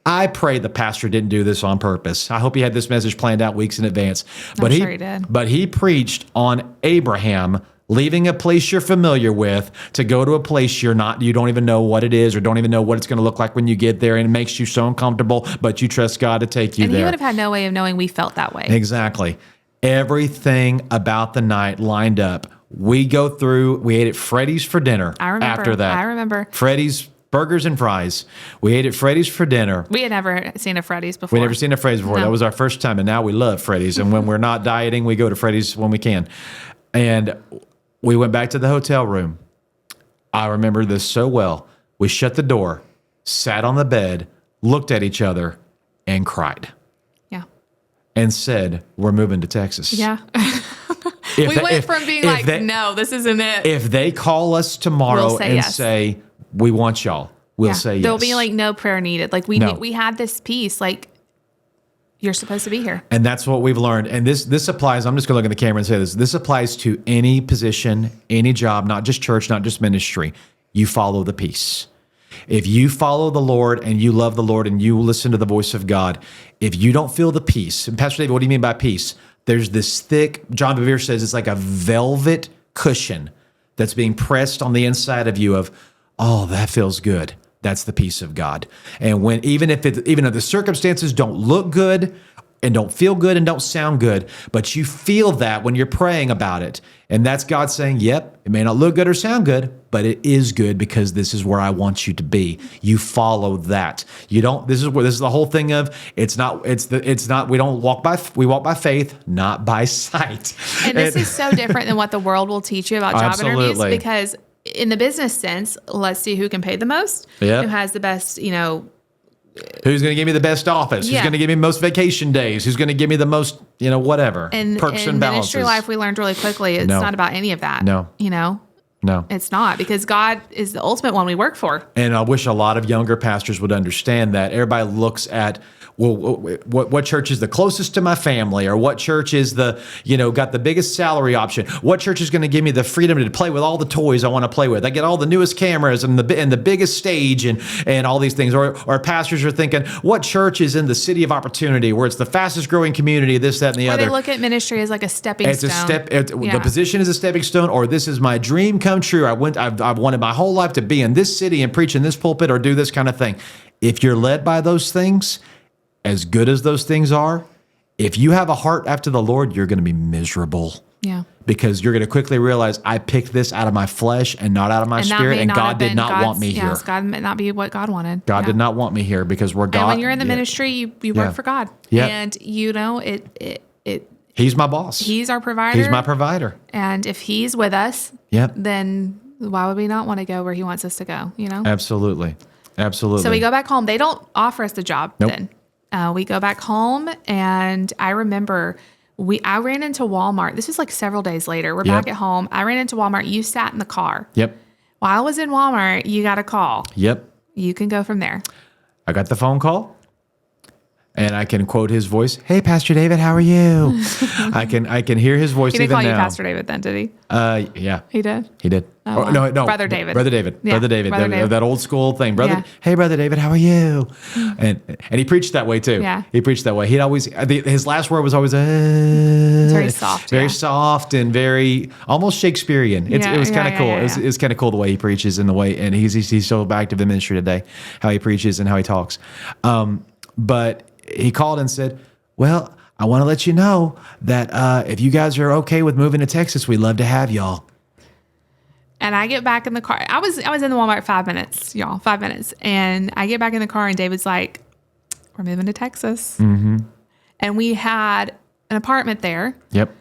Speaker 1: I pray the pastor didn't do this on purpose. I hope he had this message planned out weeks in advance. But
Speaker 2: I'm sure he did.
Speaker 1: But he preached on Abraham leaving a place you're familiar with to go to a place you don't even know what it is or don't even know what it's going to look like when you get there, and it makes you so uncomfortable, but you trust God to take you there.
Speaker 2: And he would have had no way of knowing we felt that way.
Speaker 1: Exactly. Everything about the night lined up. We ate at Freddy's for dinner.
Speaker 2: I remember.
Speaker 1: After that.
Speaker 2: I remember.
Speaker 1: Freddy's burgers and fries. We ate at Freddy's for dinner.
Speaker 2: We had never seen a Freddy's before.
Speaker 1: We'd never seen a Freddy's before.
Speaker 2: No.
Speaker 1: That was our first time, and now we love Freddy's. And when we're not dieting, we go to Freddy's when we can. And we went back to the hotel room. I remember this so well. We shut the door, sat on the bed, looked at each other, and cried.
Speaker 2: Yeah.
Speaker 1: And said, we're moving to Texas.
Speaker 2: Yeah. We went from being like, no, this isn't it.
Speaker 1: If they call us tomorrow and say, we want y'all, we'll say yes.
Speaker 2: There'll be like no prayer needed. Like we had this peace, like you're supposed to be here.
Speaker 1: And that's what we've learned. And this applies, I'm just going to look at the camera and say this. This applies to any position, any job, not just church, not just ministry. You follow the peace. If you follow the Lord and you love the Lord and you listen to the voice of God, if you don't feel the peace, and Pastor David, what do you mean by peace? There's this thick, John Bevere says it's like a velvet cushion that's being pressed on the inside of you of, oh, that feels good. That's the peace of God. And even if the circumstances don't look good and don't feel good and don't sound good, but you feel that when you're praying about it. And that's God saying, yep, it may not look good or sound good, but it is good because this is where I want you to be. You follow that. You don't, this is the whole thing of, we walk by faith, not by sight.
Speaker 2: And this is so different than what the world will teach you about job interviews,
Speaker 1: Absolutely.
Speaker 2: because in the business sense, let's see who can pay the most,
Speaker 1: Yep.
Speaker 2: who has the best,
Speaker 1: Who's going to give me the best office? Who's
Speaker 2: Yeah.
Speaker 1: going to give me most vacation days? Who's going to give me the most, whatever, perks
Speaker 2: in
Speaker 1: and balances?
Speaker 2: ministry life, we learned really quickly it's
Speaker 1: No.
Speaker 2: not about any of that.
Speaker 1: No. No.
Speaker 2: It's not, because God is the ultimate one we work for.
Speaker 1: And I wish a lot of younger pastors would understand that. Everybody looks at, well, what church is the closest to my family, or what church is the, got the biggest salary option? What church is going to give me the freedom to play with all the toys I want to play with? I get all the newest cameras and the biggest stage and all these things. Or pastors are thinking, what church is in the city of opportunity where it's the fastest growing community, this, that, and the
Speaker 2: Or
Speaker 1: other.
Speaker 2: they look at ministry as like a stepping
Speaker 1: It's
Speaker 2: stone.
Speaker 1: The position is a stepping stone, or this is my dream come true. I've wanted my whole life to be in this city and preach in this pulpit or do this kind of thing. If you're led by those things, as good as those things are, if you have a heart after the Lord, you're going to be miserable.
Speaker 2: Yeah.
Speaker 1: Because you're going to quickly realize I picked this out of my flesh and not out of my spirit, and God did not want me here.
Speaker 2: God may not be what God wanted.
Speaker 1: God did not want me here, because we're God.
Speaker 2: And when you're in the ministry, you work for God.
Speaker 1: Yeah.
Speaker 2: And
Speaker 1: He's my boss.
Speaker 2: He's our provider.
Speaker 1: He's my provider.
Speaker 2: And if he's with us,
Speaker 1: Yep.
Speaker 2: then why would we not want to go where he wants us to go,
Speaker 1: Absolutely. Absolutely.
Speaker 2: So we go back home. They don't offer us the job
Speaker 1: Nope.
Speaker 2: then. We go back home, and I remember I ran into Walmart. This was like several days later. We're back at home. I ran into Walmart. You sat in the car.
Speaker 1: Yep.
Speaker 2: While I was in Walmart, you got a call.
Speaker 1: Yep.
Speaker 2: You can go from there.
Speaker 1: I got the phone call, and I can quote his voice. Hey, Pastor David, how are you? I can hear his voice
Speaker 2: He didn't
Speaker 1: even
Speaker 2: call you
Speaker 1: now.
Speaker 2: Pastor David then, did he?
Speaker 1: Yeah.
Speaker 2: He did?
Speaker 1: He did.
Speaker 2: Oh, wow.
Speaker 1: No.
Speaker 2: Brother David.
Speaker 1: Brother David.
Speaker 2: Yeah,
Speaker 1: Brother David.
Speaker 2: Brother David.
Speaker 1: That old school thing.
Speaker 2: Yeah.
Speaker 1: Hey, Brother David, how are you? And he preached that way too.
Speaker 2: Yeah.
Speaker 1: He preached that way. He'd always, his last word was always,
Speaker 2: It's very soft.
Speaker 1: very soft and very almost Shakespearean. It was kind of cool.
Speaker 2: Yeah.
Speaker 1: It's kind of cool the way he preaches and the way, and he's so active in ministry today, how he preaches and how he talks. But he called and said, well, I want to let you know that if you guys are okay with moving to Texas, we'd love to have y'all.
Speaker 2: And I get back in the car. I was in the Walmart 5 minutes, y'all, 5 minutes. And I get back in the car, and David's like, we're moving to Texas. Mm-hmm. And we had an apartment there.
Speaker 1: Yep.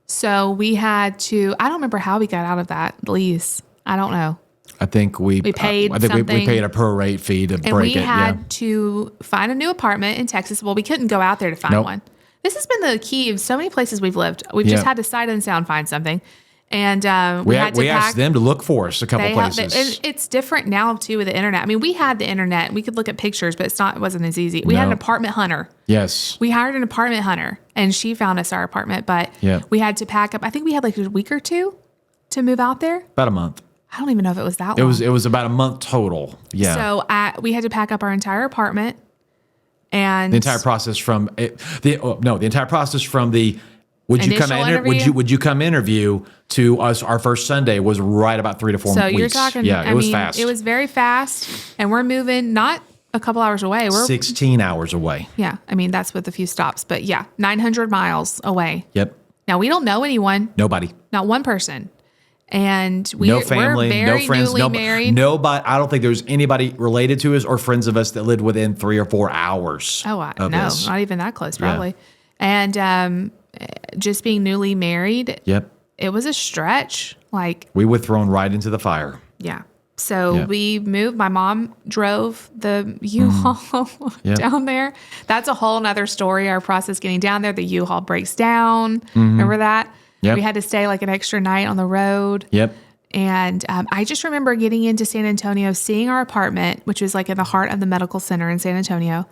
Speaker 2: So we had to, I don't remember how we got out of that lease. I don't know.
Speaker 1: I think we
Speaker 2: paid
Speaker 1: I think we
Speaker 2: something.
Speaker 1: paid a prorate fee to
Speaker 2: And
Speaker 1: break
Speaker 2: we
Speaker 1: it.
Speaker 2: had to find a new apartment in Texas. Well, we couldn't go out there to find
Speaker 1: Nope.
Speaker 2: one. This has been the key of so many places we've lived. We've just had to sight unseen find something. And we had to pack.
Speaker 1: asked them to look for us a couple places.
Speaker 2: And it's different now too with the internet. I mean, we had the internet. We could look at pictures, but it wasn't as easy. We had an apartment hunter.
Speaker 1: Yes.
Speaker 2: We hired an apartment hunter, and she found us our apartment. But we had to pack up. I think we had like a week or two to move out there.
Speaker 1: About a month.
Speaker 2: I don't even know if it was that long.
Speaker 1: It was about a month total. Yeah.
Speaker 2: So we had to pack up our entire apartment, and
Speaker 1: the entire process from the entire process from the would you come
Speaker 2: Initial interview?
Speaker 1: would you come interview to us our first Sunday was right about 3 to 4
Speaker 2: So
Speaker 1: weeks.
Speaker 2: you're talking.
Speaker 1: Yeah, it was fast.
Speaker 2: It was very fast, and we're moving not a couple hours away. We're
Speaker 1: 16 hours away.
Speaker 2: Yeah, I mean that's with a few stops, but yeah, 900 miles away.
Speaker 1: Yep.
Speaker 2: Now we don't know anyone,
Speaker 1: Nobody.
Speaker 2: not one person, and
Speaker 1: No family,
Speaker 2: we're very
Speaker 1: no friends,
Speaker 2: newly married.
Speaker 1: nobody. I don't think there's anybody related to us or friends of us that lived within 3 or 4 hours.
Speaker 2: Oh,
Speaker 1: of
Speaker 2: no,
Speaker 1: this.
Speaker 2: not even that close, probably. And just being newly married,
Speaker 1: Yep.
Speaker 2: it was a stretch. Like,
Speaker 1: We were thrown right into the fire.
Speaker 2: yeah. So
Speaker 1: Yeah.
Speaker 2: we moved. My mom drove the U-Haul
Speaker 1: Yep.
Speaker 2: down there. That's a whole nother story. Our process getting down there, the U-Haul breaks down. Remember that?
Speaker 1: Yep.
Speaker 2: We had to stay like an extra night on the road.
Speaker 1: Yep.
Speaker 2: And I just remember getting into San Antonio, seeing our apartment, which was like in the heart of the medical center in San Antonio,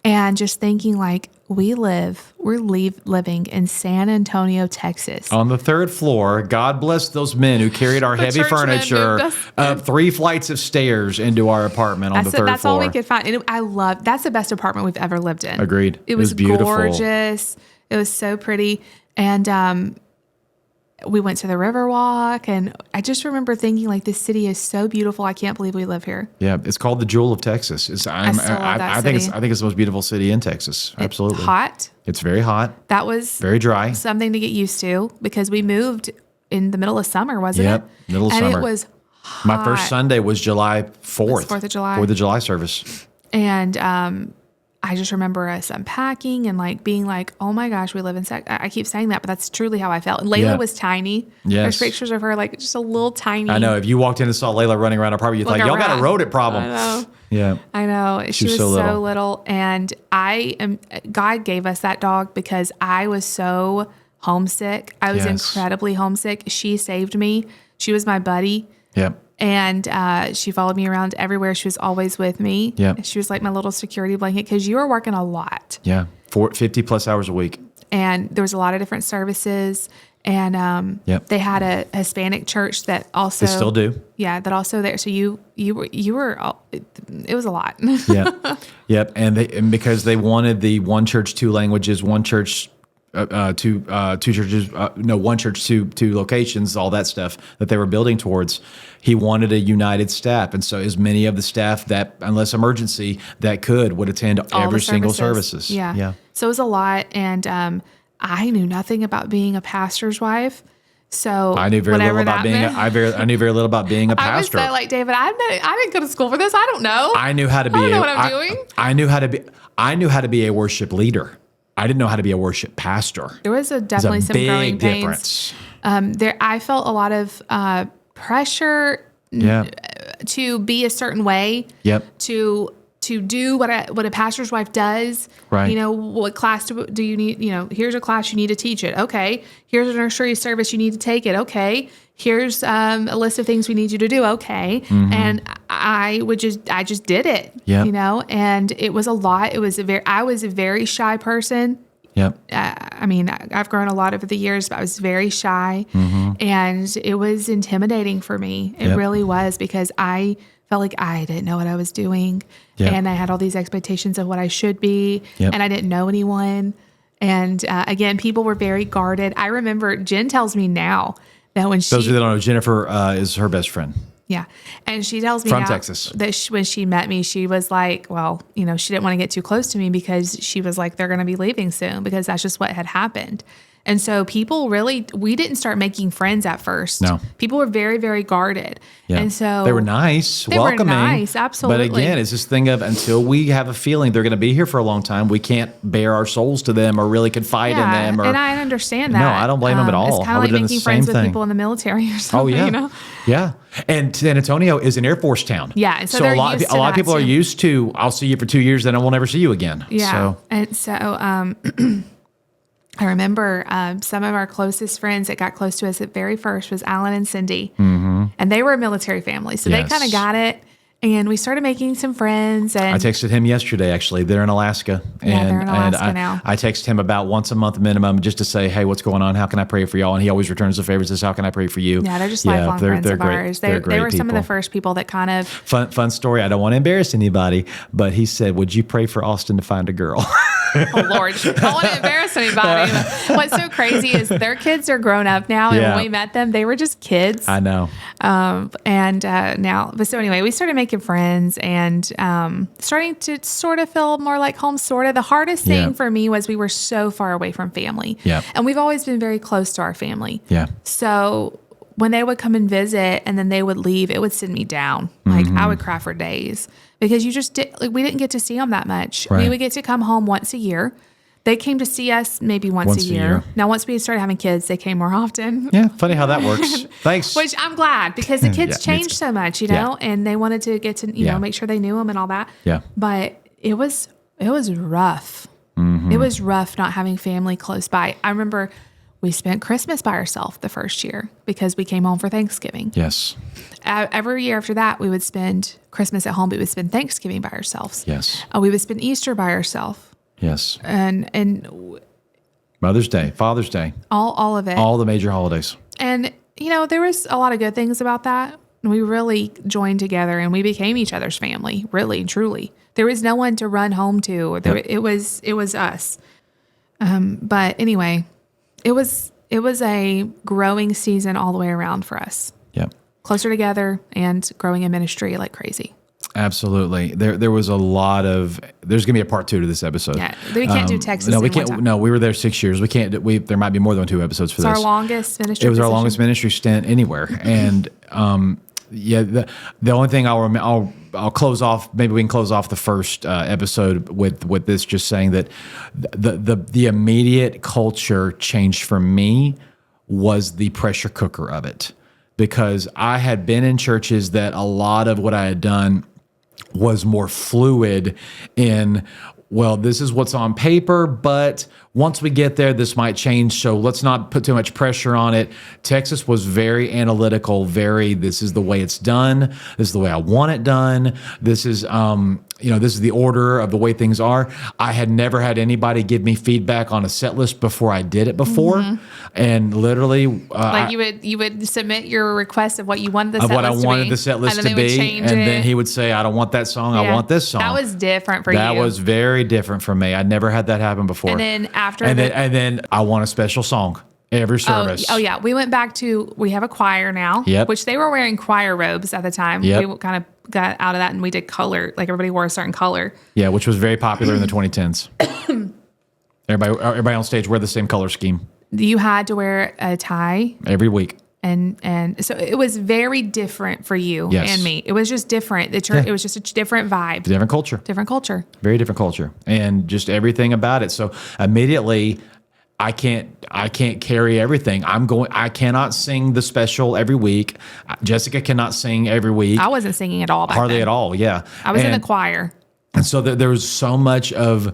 Speaker 2: and just thinking like, we're living in San Antonio, Texas.
Speaker 1: On the 3rd floor, God bless those men who carried our
Speaker 2: The
Speaker 1: heavy
Speaker 2: churchmen
Speaker 1: furniture
Speaker 2: moved us
Speaker 1: up 3 flights of stairs into our apartment on the 3rd
Speaker 2: That's
Speaker 1: floor.
Speaker 2: all we could find. And that's the best apartment we've ever lived in.
Speaker 1: Agreed.
Speaker 2: It was
Speaker 1: beautiful.
Speaker 2: gorgeous. It was so pretty. And we went to the Riverwalk, and I just remember thinking like, this city is so beautiful. I can't believe we live here.
Speaker 1: Yeah, it's called the Jewel of Texas. I think it's the most beautiful city in Texas. Absolutely.
Speaker 2: It's hot.
Speaker 1: It's very hot,
Speaker 2: That was
Speaker 1: very dry.
Speaker 2: something to get used to because we moved in the middle of summer, wasn't
Speaker 1: Yep,
Speaker 2: it?
Speaker 1: middle of
Speaker 2: and
Speaker 1: summer.
Speaker 2: it was
Speaker 1: My first Sunday was July 4th.
Speaker 2: 4th of July.
Speaker 1: 4th of July service.
Speaker 2: And I just remember us unpacking and like being like, oh my gosh, we live in I keep saying that, but that's truly how I felt. And Layla
Speaker 1: Yeah.
Speaker 2: was tiny.
Speaker 1: Yes.
Speaker 2: There's pictures of her like just a little tiny.
Speaker 1: I know. If you walked in and saw Layla running around our apartment, you thought,
Speaker 2: a
Speaker 1: y'all got
Speaker 2: rat.
Speaker 1: a rodent problem.
Speaker 2: I know.
Speaker 1: Yeah.
Speaker 2: I know. She was
Speaker 1: so
Speaker 2: so
Speaker 1: little.
Speaker 2: little. And God gave us that dog because I was so homesick. I was
Speaker 1: Yes.
Speaker 2: incredibly homesick. She saved me. She was my buddy.
Speaker 1: Yep.
Speaker 2: And she followed me around everywhere. She was always with me.
Speaker 1: Yep.
Speaker 2: She was like my little security blanket because you were working a lot.
Speaker 1: Yeah. 50 plus hours a week.
Speaker 2: And there was a lot of different services. And
Speaker 1: Yep.
Speaker 2: they had a Hispanic church that also
Speaker 1: They still do.
Speaker 2: Yeah, that also there. So you were. It was a lot.
Speaker 1: Yep. Yep. And because they wanted the one church, two languages, one church, two churches, one church, two locations, all that stuff that they were building towards. He wanted a united staff. And so as many of the staff that, unless emergency, that would attend
Speaker 2: All
Speaker 1: every
Speaker 2: the
Speaker 1: single services.
Speaker 2: Yeah.
Speaker 1: Yeah.
Speaker 2: So it was a lot. And I knew nothing about being a pastor's wife. So
Speaker 1: I knew very little about being. I knew very little about being a
Speaker 2: I was
Speaker 1: pastor.
Speaker 2: so like, David, I didn't go to school for this. I don't know.
Speaker 1: I knew how to be.
Speaker 2: I don't know what I'm doing.
Speaker 1: I knew how to be. I knew how to be a worship leader. I didn't know how to be a worship pastor.
Speaker 2: There was definitely some growing
Speaker 1: big
Speaker 2: pains.
Speaker 1: difference.
Speaker 2: I felt a lot of pressure
Speaker 1: Yeah.
Speaker 2: to be a certain way.
Speaker 1: Yep.
Speaker 2: To do what a pastor's wife does.
Speaker 1: Right.
Speaker 2: You know, what class do you need? You know, here's a class you need to teach it. Okay. Here's a nursery service you need to take it. Okay. Here's a list of things we need you to do. Okay. And I just did it.
Speaker 1: Yep.
Speaker 2: You know, and it was a lot. I was a very shy person.
Speaker 1: Yep.
Speaker 2: I mean, I've grown a lot over the years, but I was very shy, and it was intimidating for me. It
Speaker 1: Yep.
Speaker 2: really was, because I felt like I didn't know what I was doing,
Speaker 1: Yep.
Speaker 2: and I had all these expectations of what I should be,
Speaker 1: Yep.
Speaker 2: and I didn't know anyone. And again, people were very guarded. I remember Jen tells me now that when she
Speaker 1: Those of you that don't know, Jennifer is her best friend.
Speaker 2: yeah. And she tells me
Speaker 1: From
Speaker 2: now
Speaker 1: Texas.
Speaker 2: that when she met me, she was like, well, you know, she didn't want to get too close to me because she was like, they're going to be leaving soon, because that's just what had happened. And so we didn't start making friends at first.
Speaker 1: No.
Speaker 2: People were very, very guarded.
Speaker 1: Yeah.
Speaker 2: And so
Speaker 1: they were nice,
Speaker 2: They were
Speaker 1: welcoming.
Speaker 2: nice, absolutely.
Speaker 1: But again, it's this thing of, until we have a feeling they're going to be here for a long time, we can't bare our souls to them or really confide in them. Or,
Speaker 2: and I understand that.
Speaker 1: No, I don't blame them at all.
Speaker 2: It's
Speaker 1: I
Speaker 2: kind of
Speaker 1: would've
Speaker 2: like
Speaker 1: done the
Speaker 2: making
Speaker 1: same
Speaker 2: friends with
Speaker 1: thing.
Speaker 2: people in the military or
Speaker 1: Oh
Speaker 2: something,
Speaker 1: yeah,
Speaker 2: you know?
Speaker 1: yeah. And San Antonio is an Air Force town.
Speaker 2: Yeah, and so
Speaker 1: a
Speaker 2: they're
Speaker 1: lot
Speaker 2: used to
Speaker 1: a lot of
Speaker 2: that
Speaker 1: people are
Speaker 2: too.
Speaker 1: used to, I'll see you for 2 years, then I will never see you again.
Speaker 2: Yeah.
Speaker 1: So,
Speaker 2: And so I remember some of our closest friends that got close to us at very first was Alan and Cindy. Mm-hmm. And they were a military family. So they
Speaker 1: Yes.
Speaker 2: kind of got it. And we started making some friends. And
Speaker 1: I texted him yesterday, actually. They're in Alaska.
Speaker 2: Yeah, they're in Alaska now.
Speaker 1: I text him about once a month minimum just to say, hey, what's going on? How can I pray for y'all? And he always returns the favor, says, how can I pray for you?
Speaker 2: yeah, they're just lifelong friends of
Speaker 1: great.
Speaker 2: ours.
Speaker 1: They're
Speaker 2: They
Speaker 1: great
Speaker 2: were some of the
Speaker 1: people.
Speaker 2: first people that kind of,
Speaker 1: Fun story. I don't want to embarrass anybody, but he said, would you pray for Austin to find a girl?
Speaker 2: oh Lord, I don't want to embarrass anybody. What's so crazy is their kids are grown up now. And
Speaker 1: Yeah.
Speaker 2: when we met them, they were just kids.
Speaker 1: I know.
Speaker 2: But so anyway, we started making friends and starting to sort of feel more like home, sort of. The hardest thing
Speaker 1: Yeah.
Speaker 2: for me was we were so far away from family.
Speaker 1: Yeah.
Speaker 2: And we've always been very close to our family.
Speaker 1: Yeah.
Speaker 2: So when they would come and visit and then they would leave, it would send me down. Like
Speaker 1: Mm-hmm.
Speaker 2: I would cry for days because we didn't get to see them that much. We
Speaker 1: Right.
Speaker 2: would get to come home once a year. They came to see us maybe once a year. Now, once we started having kids, they came more often.
Speaker 1: Yeah. Funny how that works. Thanks.
Speaker 2: Which I'm glad, because the kids
Speaker 1: Yeah, me
Speaker 2: changed
Speaker 1: too.
Speaker 2: so much, you
Speaker 1: Yeah.
Speaker 2: know, and they wanted to get to, you
Speaker 1: Yeah.
Speaker 2: know, make sure they knew them and all that.
Speaker 1: Yeah.
Speaker 2: But it was rough.
Speaker 1: Mm-hmm.
Speaker 2: It was rough not having family close by. I remember we spent Christmas by ourselves the first year because we came home for Thanksgiving.
Speaker 1: Yes.
Speaker 2: Every year after that, we would spend Christmas at home, but we would spend Thanksgiving by ourselves.
Speaker 1: Yes.
Speaker 2: We would spend Easter by ourselves,
Speaker 1: Yes.
Speaker 2: and
Speaker 1: Mother's Day, Father's Day,
Speaker 2: all of it.
Speaker 1: all the major holidays.
Speaker 2: And, you know, there was a lot of good things about that. We really joined together and we became each other's family, really, truly. There was no one to run home to. It was us. But anyway, it was a growing season all the way around for us.
Speaker 1: Yep.
Speaker 2: Closer together and growing in ministry like crazy.
Speaker 1: Absolutely. There was a lot of, there's going to be a part 2 to this episode.
Speaker 2: Yeah. We can't do Texas.
Speaker 1: No, we
Speaker 2: in one
Speaker 1: can't.
Speaker 2: time.
Speaker 1: No, we were there 6 years. We can't, there might be more than 2 episodes for
Speaker 2: It's
Speaker 1: this.
Speaker 2: our longest ministry.
Speaker 1: It was our
Speaker 2: position.
Speaker 1: longest ministry stint anywhere. And, the only thing I'll close off, maybe we can close off the first episode with this, just saying that the immediate culture change for me was the pressure cooker of it, because I had been in churches that a lot of what I had done was more fluid in, well, this is what's on paper, but once we get there, this might change. So let's not put too much pressure on it. Texas was very analytical, this is the way it's done. This is the way I want it done. This is, this is the order of the way things are. I had never had anybody give me feedback on a set list before I did it before. And literally,
Speaker 2: you would submit your request of what you wanted the set
Speaker 1: of what
Speaker 2: list
Speaker 1: I
Speaker 2: to
Speaker 1: wanted
Speaker 2: be,
Speaker 1: the set list
Speaker 2: and then
Speaker 1: to
Speaker 2: they would
Speaker 1: be,
Speaker 2: change
Speaker 1: and
Speaker 2: it.
Speaker 1: then he would say, "I don't want that song. I want this song."
Speaker 2: That was different for you.
Speaker 1: That was very different for me. I'd never had that happen before.
Speaker 2: And then after
Speaker 1: and then I want a special song every service.
Speaker 2: Oh yeah, we went back to, we have a choir now,
Speaker 1: Yep.
Speaker 2: which they were wearing choir robes at the time.
Speaker 1: Yep.
Speaker 2: We kind of got out of that and we did color, like everybody wore a certain color.
Speaker 1: Yeah, which was very popular in the 2010s. Everybody on stage wear the same color scheme
Speaker 2: You had to wear a tie,
Speaker 1: every week.
Speaker 2: and so it was very different for you
Speaker 1: Yes.
Speaker 2: and me. It was just different. The church,
Speaker 1: Yeah.
Speaker 2: it was just a different vibe,
Speaker 1: Different culture.
Speaker 2: different culture.
Speaker 1: Very different culture, and just everything about it. So immediately, I can't carry everything. I cannot sing the special every week. Jessica cannot sing every week.
Speaker 2: I wasn't singing at all back
Speaker 1: Hardly
Speaker 2: then.
Speaker 1: at all. Yeah,
Speaker 2: I was in the choir.
Speaker 1: And so there was so much of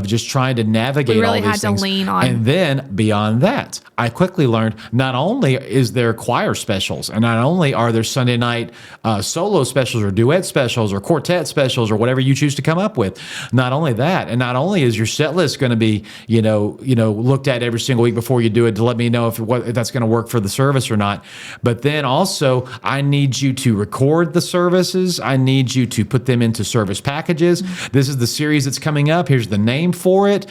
Speaker 1: just trying to navigate
Speaker 2: We really
Speaker 1: all these
Speaker 2: had to
Speaker 1: things.
Speaker 2: lean on-
Speaker 1: And then beyond that, I quickly learned not only is there choir specials, and not only are there Sunday night solo specials or duet specials or quartet specials or whatever you choose to come up with. Not only that, and not only is your set list going to be looked at every single week before you do it to let me know if that's going to work for the service or not, but then also I need you to record the services. I need you to put them into service packages. This is the series that's coming up. Here's the name for it.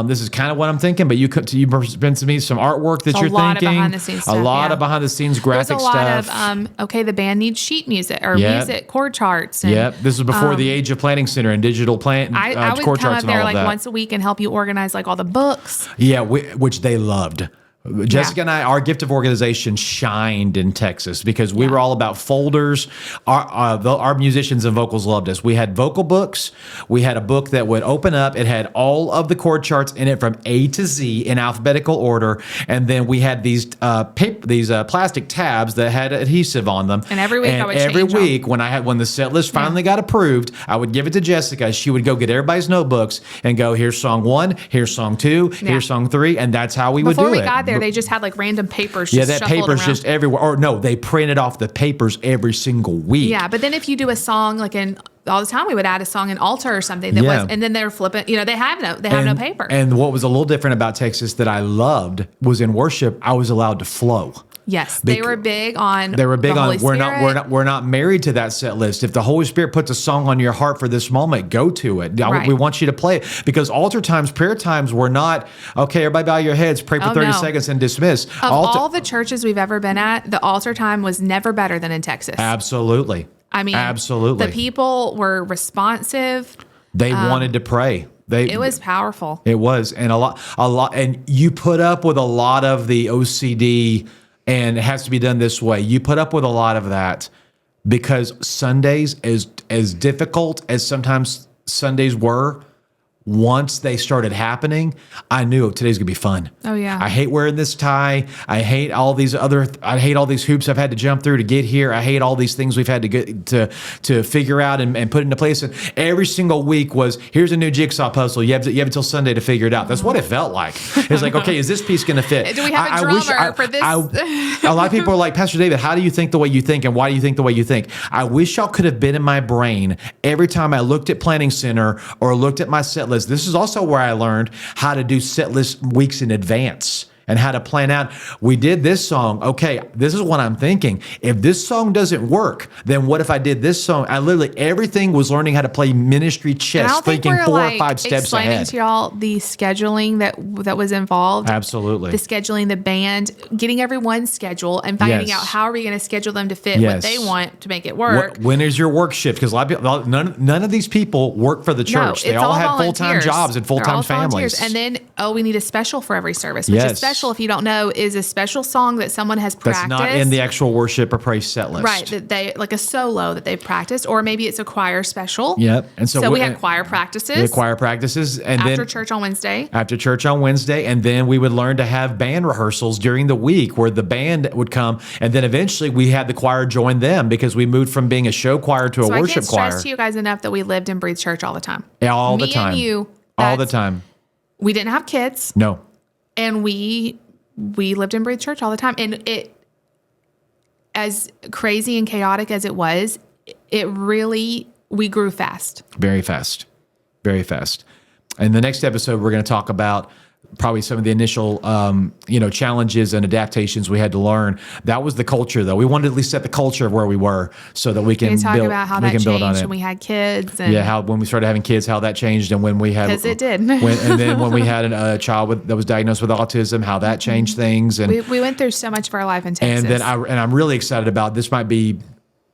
Speaker 1: This is kind of what I'm thinking, but you bring to me some artwork that
Speaker 2: It's
Speaker 1: you're
Speaker 2: a lot
Speaker 1: thinking.
Speaker 2: of behind the scenes stuff,
Speaker 1: a lot
Speaker 2: yeah.
Speaker 1: of behind the scenes
Speaker 2: There's
Speaker 1: graphic
Speaker 2: a lot
Speaker 1: stuff.
Speaker 2: of the band needs sheet music or
Speaker 1: Yep.
Speaker 2: music chord charts. And,
Speaker 1: Yep. This is before the age of planning center and digital
Speaker 2: I would
Speaker 1: chord
Speaker 2: come
Speaker 1: charts
Speaker 2: up
Speaker 1: and all
Speaker 2: there
Speaker 1: of
Speaker 2: like
Speaker 1: that.
Speaker 2: once a week and help you organize like all the books.
Speaker 1: Yeah, which they loved. Jessica and I, our gift of organization shined in Texas because we were all about folders. Our musicians and vocals loved us. We had vocal books. We had a book that would open up. It had all of the chord charts in it from A to Z in alphabetical order. And then we had these plastic tabs that had adhesive on them.
Speaker 2: And every week I would
Speaker 1: every
Speaker 2: change them.
Speaker 1: week when the set list finally got approved, I would give it to Jessica. She would go get everybody's notebooks and go, here's song 1, here's song 2, here's song 3. And that's how we would do it.
Speaker 2: Before we got there, they just had like random papers.
Speaker 1: Yeah,
Speaker 2: Just
Speaker 1: that
Speaker 2: shuffled
Speaker 1: paper's
Speaker 2: around.
Speaker 1: just everywhere. Or no, they printed off the papers every single week.
Speaker 2: Yeah, but then if you do a song like all the time, we would add a song in altar or something that
Speaker 1: Yeah.
Speaker 2: was, and then they're flipping. They have no paper.
Speaker 1: And what was a little different about Texas that I loved was in worship, I was allowed to flow.
Speaker 2: Yes, they were big on.
Speaker 1: They were big
Speaker 2: the
Speaker 1: on
Speaker 2: Holy Spirit.
Speaker 1: we're not married to that set list. If the Holy Spirit puts a song on your heart for this moment, go to it.
Speaker 2: Right.
Speaker 1: We want you to play it because altar times, prayer times were not okay. Everybody bow your heads, pray for 30
Speaker 2: no.
Speaker 1: seconds, and dismiss.
Speaker 2: Of all the churches we've ever been at, the altar time was never better than in Texas.
Speaker 1: Absolutely.
Speaker 2: I mean,
Speaker 1: absolutely.
Speaker 2: The people were responsive.
Speaker 1: They wanted to pray.
Speaker 2: It was powerful.
Speaker 1: It was, and a lot, and you put up with a lot of the OCD, and it has to be done this way. You put up with a lot of that because Sundays, as difficult as sometimes Sundays were, once they started happening, I knew today's gonna be fun.
Speaker 2: Oh yeah.
Speaker 1: I hate wearing this tie. I hate all these hoops I've had to jump through to get here. I hate all these things we've had to get to figure out and put into place. And every single week was, here's a new jigsaw puzzle. You have until Sunday to figure it out. That's what it felt like. It's like, okay, is this piece gonna fit?
Speaker 2: Do we have a drummer for this?
Speaker 1: A lot of people are like, Pastor David, how do you think the way you think, and why do you think the way you think? I wish y'all could have been in my brain every time I looked at Planning Center or looked at my set list. This is also where I learned how to do set list weeks in advance and how to plan out. We did this song. Okay, this is what I'm thinking. If this song doesn't work, then what if I did this song? Everything was learning how to play ministry chess, thinking 4 or 5 steps
Speaker 2: explaining
Speaker 1: ahead.
Speaker 2: to y'all the scheduling that was involved.
Speaker 1: Absolutely.
Speaker 2: The scheduling, the band, getting everyone's schedule, and finding
Speaker 1: Yes.
Speaker 2: out how are we going to schedule them to fit
Speaker 1: Yes.
Speaker 2: what they want to make it work.
Speaker 1: When is your work shift? Because none of these people work for the church. They
Speaker 2: it's
Speaker 1: all have full-time
Speaker 2: volunteers.
Speaker 1: jobs and
Speaker 2: They're all
Speaker 1: full-time
Speaker 2: volunteers.
Speaker 1: families.
Speaker 2: And then, we need a special for every service, which
Speaker 1: Yes.
Speaker 2: is special, if you don't know, is a special song that someone has practiced.
Speaker 1: That's not in the actual worship or praise set list.
Speaker 2: Right, that they like a solo that they've practiced, or maybe it's a choir special.
Speaker 1: Yep. And
Speaker 2: so we had choir practices.
Speaker 1: We had choir practices, and
Speaker 2: after
Speaker 1: then
Speaker 2: church on Wednesday.
Speaker 1: After church on Wednesday, and then we would learn to have band rehearsals during the week, where the band would come, and then eventually we had the choir join them because we moved from being a show choir to a worship choir.
Speaker 2: I can't stress to you guys enough that we lived and breathed church all the time.
Speaker 1: Yeah, all the time.
Speaker 2: Me and you,
Speaker 1: all the time.
Speaker 2: We didn't have kids.
Speaker 1: No.
Speaker 2: And we lived and breathed church all the time. And it, as crazy and chaotic as it was, we grew fast.
Speaker 1: Very fast. Very fast. In the next episode, we're going to talk about probably some of the initial, challenges and adaptations we had to learn. That was the culture, though. We wanted to at least set the culture of where we were so that we can
Speaker 2: talk about how that changed when we had kids. And
Speaker 1: how when we started having kids, how that changed, and when we had
Speaker 2: because it did.
Speaker 1: and then when we had a child that was diagnosed with autism, how that changed things. And
Speaker 2: we went through so much of our life in Texas.
Speaker 1: And then I'm really excited about this. We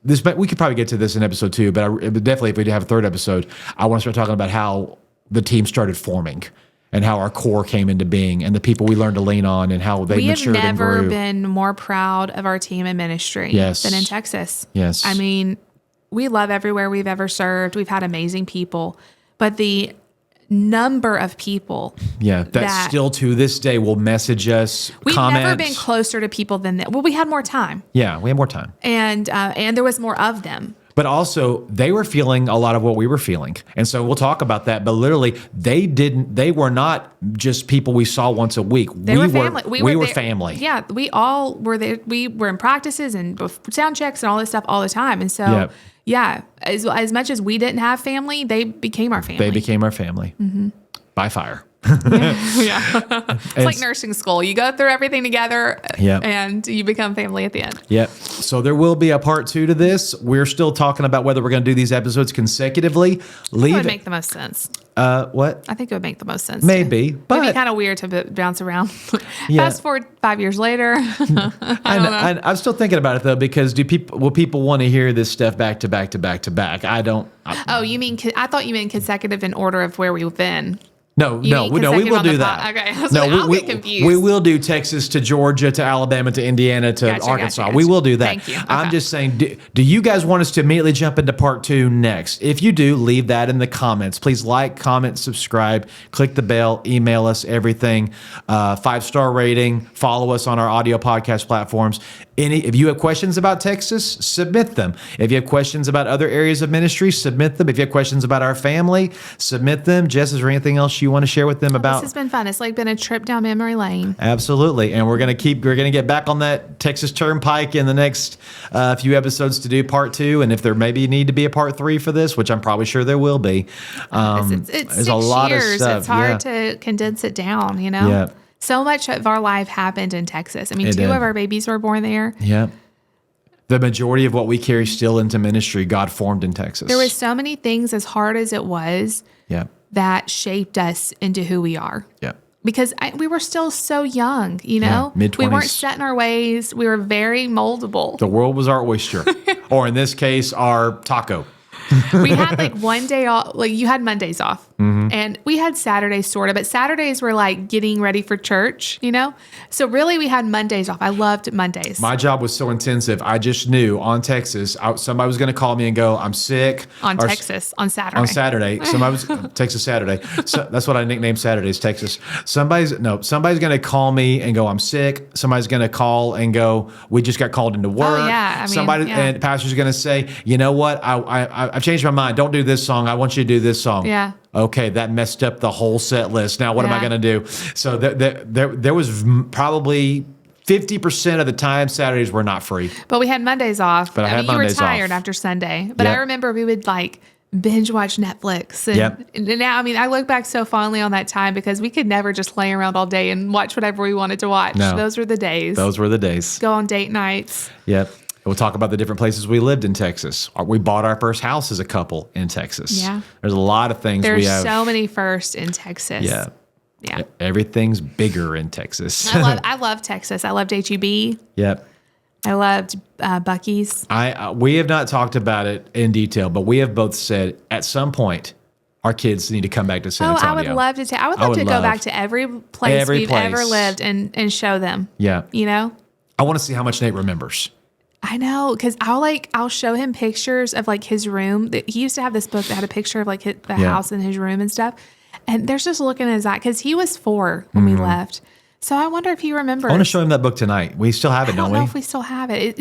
Speaker 1: could probably get to this in episode 2, but definitely if we have a third episode, I want to start talking about how the team started forming and how our core came into being and the people we learned to lean on and how they matured and grew.
Speaker 2: We have never been more proud of our team in ministry than in Texas.
Speaker 1: Yes.
Speaker 2: I mean, we love everywhere we've ever served. We've had amazing people, but the number of people
Speaker 1: that still to this day will message us,
Speaker 2: we've
Speaker 1: comments.
Speaker 2: Never been closer to people than that. Well, we had more time.
Speaker 1: Yeah, we had more time.
Speaker 2: And there was more of them.
Speaker 1: But also, they were feeling a lot of what we were feeling. And so we'll talk about that. But literally, they were not just people we saw once a week.
Speaker 2: They were family.
Speaker 1: We were family.
Speaker 2: Yeah, we all were there. We were in practices and sound checks and all this stuff all the time. And so, as much as we didn't have family, they became our family.
Speaker 1: They became our family. Mm-hmm. By fire.
Speaker 2: It's like nursing school. You go through everything together and you become family at the end.
Speaker 1: Yep. So there will be a part 2 to this. We're still talking about whether we're going to do these episodes consecutively.
Speaker 2: It would make the most sense.
Speaker 1: What?
Speaker 2: I think it would make the most sense.
Speaker 1: Maybe. But
Speaker 2: it'd be kind of weird to bounce around. Fast forward 5 years later.
Speaker 1: I'm still thinking about it though, because will people want to hear this stuff back to back to back to back? I don't.
Speaker 2: You mean, I thought you meant consecutive in order of where we've been.
Speaker 1: No, we will do that.
Speaker 2: Okay, I'll get confused.
Speaker 1: We will do Texas to Georgia to Alabama to Indiana to Arkansas. We will do that.
Speaker 2: Thank you. Okay.
Speaker 1: I'm just saying, do you guys want us to immediately jump into part 2 next? If you do, leave that in the comments. Please like, comment, subscribe, click the bell, email us, everything. 5-star rating, follow us on our audio podcast platforms. If you have questions about Texas, submit them. If you have questions about other areas of ministry, submit them. If you have questions about our family, submit them. Jess, is there anything else you want to share with them about?
Speaker 2: This has been fun. It's like been a trip down memory lane.
Speaker 1: Absolutely. And we're going to get back on that Texas Turnpike in the next few episodes to do part 2. And if there maybe need to be a part 3 for this, which I'm probably sure there will be.
Speaker 2: It's
Speaker 1: there's
Speaker 2: 6
Speaker 1: a lot
Speaker 2: years.
Speaker 1: of stuff.
Speaker 2: It's hard to condense it down, you know?
Speaker 1: Yeah.
Speaker 2: So much of our life happened in Texas. I mean, 2 of our babies were born there.
Speaker 1: Yeah. The majority of what we carry still into ministry, God formed in Texas.
Speaker 2: There was so many things, as hard as it was, that shaped us into who we are.
Speaker 1: Yeah.
Speaker 2: Because we were still so young, you know?
Speaker 1: Mid-20s.
Speaker 2: We weren't set in our ways. We were very moldable.
Speaker 1: The world was our oyster. Or in this case, our taco.
Speaker 2: We had like one day off, like you had Mondays off, and we had Saturdays sort of, but Saturdays were like getting ready for church, you know? So really we had Mondays off. I loved Mondays.
Speaker 1: My job was so intensive. I just knew on Texas, somebody was going to call me and go, I'm sick.
Speaker 2: On Saturday.
Speaker 1: On Saturday. Somebody was Texas Saturday. So that's what I nicknamed Saturdays, Texas. Somebody's going to call me and go, I'm sick. Somebody's going to call and go, we just got called into work.
Speaker 2: Oh, yeah.
Speaker 1: And the pastor's going to say, you know what? I've changed my mind. Don't do this song. I want you to do this song.
Speaker 2: Yeah.
Speaker 1: Okay, that messed up the whole set list. Now, what am I going to do? So there was probably 50% of the time Saturdays were not free.
Speaker 2: But we had Mondays off.
Speaker 1: But I mean,
Speaker 2: you were tired after Sunday. But I remember we would like binge watch Netflix. And now, I mean, I look back so fondly on that time because we could never just lay around all day and watch whatever we wanted to watch.
Speaker 1: No.
Speaker 2: Those were the days.
Speaker 1: Those were the days.
Speaker 2: Go on date nights.
Speaker 1: Yep. We'll talk about the different places we lived in Texas. We bought our first house as a couple in Texas.
Speaker 2: Yeah.
Speaker 1: There's a lot of things we have.
Speaker 2: There's so many firsts in Texas.
Speaker 1: Yeah.
Speaker 2: Yeah.
Speaker 1: Everything's bigger in Texas.
Speaker 2: I love Texas. I loved HEB.
Speaker 1: Yep.
Speaker 2: I loved Buc-ee's.
Speaker 1: We have not talked about it in detail, but we have both said at some point our kids need to come back to San
Speaker 2: Oh,
Speaker 1: Antonio.
Speaker 2: I would love to. I would love to go back to every place we've ever lived and show them.
Speaker 1: Yeah.
Speaker 2: You know?
Speaker 1: I want to see how much Nate remembers.
Speaker 2: I know, because I'll show him pictures of like his room. He used to have this book that had a picture of like the house and his room and stuff. And there's just looking at his eye, because he was 4 when we left. So I wonder if he remembers.
Speaker 1: I want to show him that book tonight. We still have it, don't we?
Speaker 2: I don't know if we still have it.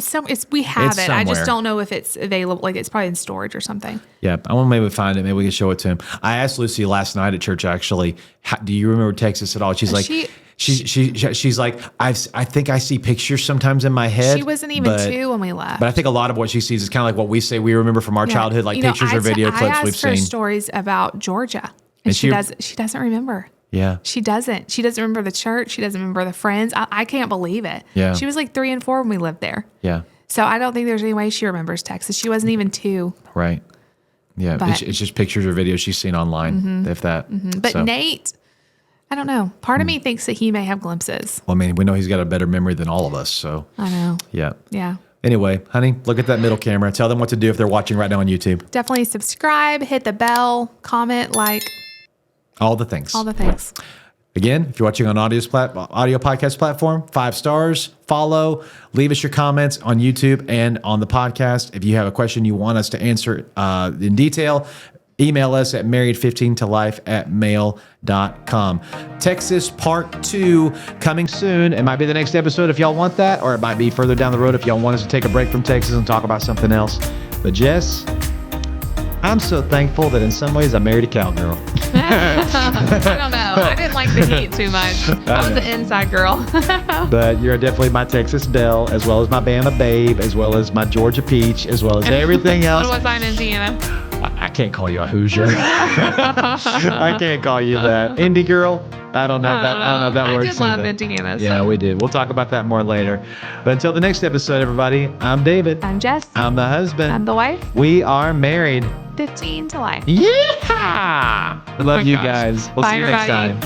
Speaker 2: We have it. I just
Speaker 1: somewhere.
Speaker 2: don't know if it's available. Like it's probably in storage or something.
Speaker 1: Yeah, I want to maybe find it. Maybe we can show it to him. I asked Lucy last night at church, actually, do you remember Texas at all? She's like, she's like, I think I see pictures sometimes in my head.
Speaker 2: She wasn't even 2 when we left.
Speaker 1: But I think a lot of what she sees is kind of like what we say we remember from our childhood, like pictures or video clips we've seen.
Speaker 2: I asked her stories about Georgia, and she doesn't remember.
Speaker 1: Yeah.
Speaker 2: She doesn't remember the church. She doesn't remember the friends. I can't believe it.
Speaker 1: Yeah.
Speaker 2: She was like 3 and 4 when we lived there.
Speaker 1: Yeah.
Speaker 2: So I don't think there's any way she remembers Texas. She wasn't even 2.
Speaker 1: Right. Yeah. It's just pictures or videos she's seen online, if that.
Speaker 2: But Nate, I don't know. Part of me thinks that he may have glimpses.
Speaker 1: Well, I mean, we know he's got a better memory than all of us. So
Speaker 2: I know.
Speaker 1: Yeah.
Speaker 2: Yeah.
Speaker 1: Anyway, honey, look at that middle camera. Tell them what to do if they're watching right now on YouTube.
Speaker 2: Definitely subscribe, hit the bell, comment, like.
Speaker 1: All the things.
Speaker 2: All the things.
Speaker 1: Again, if you're watching on audio podcast platform, 5 stars, follow, leave us your comments on YouTube and on the podcast. If you have a question you want us to answer in detail, email us at married15tolife@mail.com. Texas Part 2 coming soon. It might be the next episode if y'all want that, or it might be further down the road if y'all want us to take a break from Texas and talk about something else. But Jess, I'm so thankful that in some ways I married a cowgirl.
Speaker 2: I don't know. I didn't like the heat too much. I was an inside girl.
Speaker 1: But you're definitely my Texas Belle, as well as my Bama Babe, as well as my Georgia Peach, as well as everything else.
Speaker 2: What was I in Indiana?
Speaker 1: I can't call you a Hoosier. I can't call you that. Indie girl? I don't know if that works.
Speaker 2: I did love Indiana.
Speaker 1: Yeah, we did. We'll talk about that more later. But until the next episode, everybody, I'm David.
Speaker 2: I'm Jess.
Speaker 1: I'm the husband.
Speaker 2: I'm the wife.
Speaker 1: We are married.
Speaker 2: 15 to life.
Speaker 1: Yeah! Love you guys. We'll see you next time.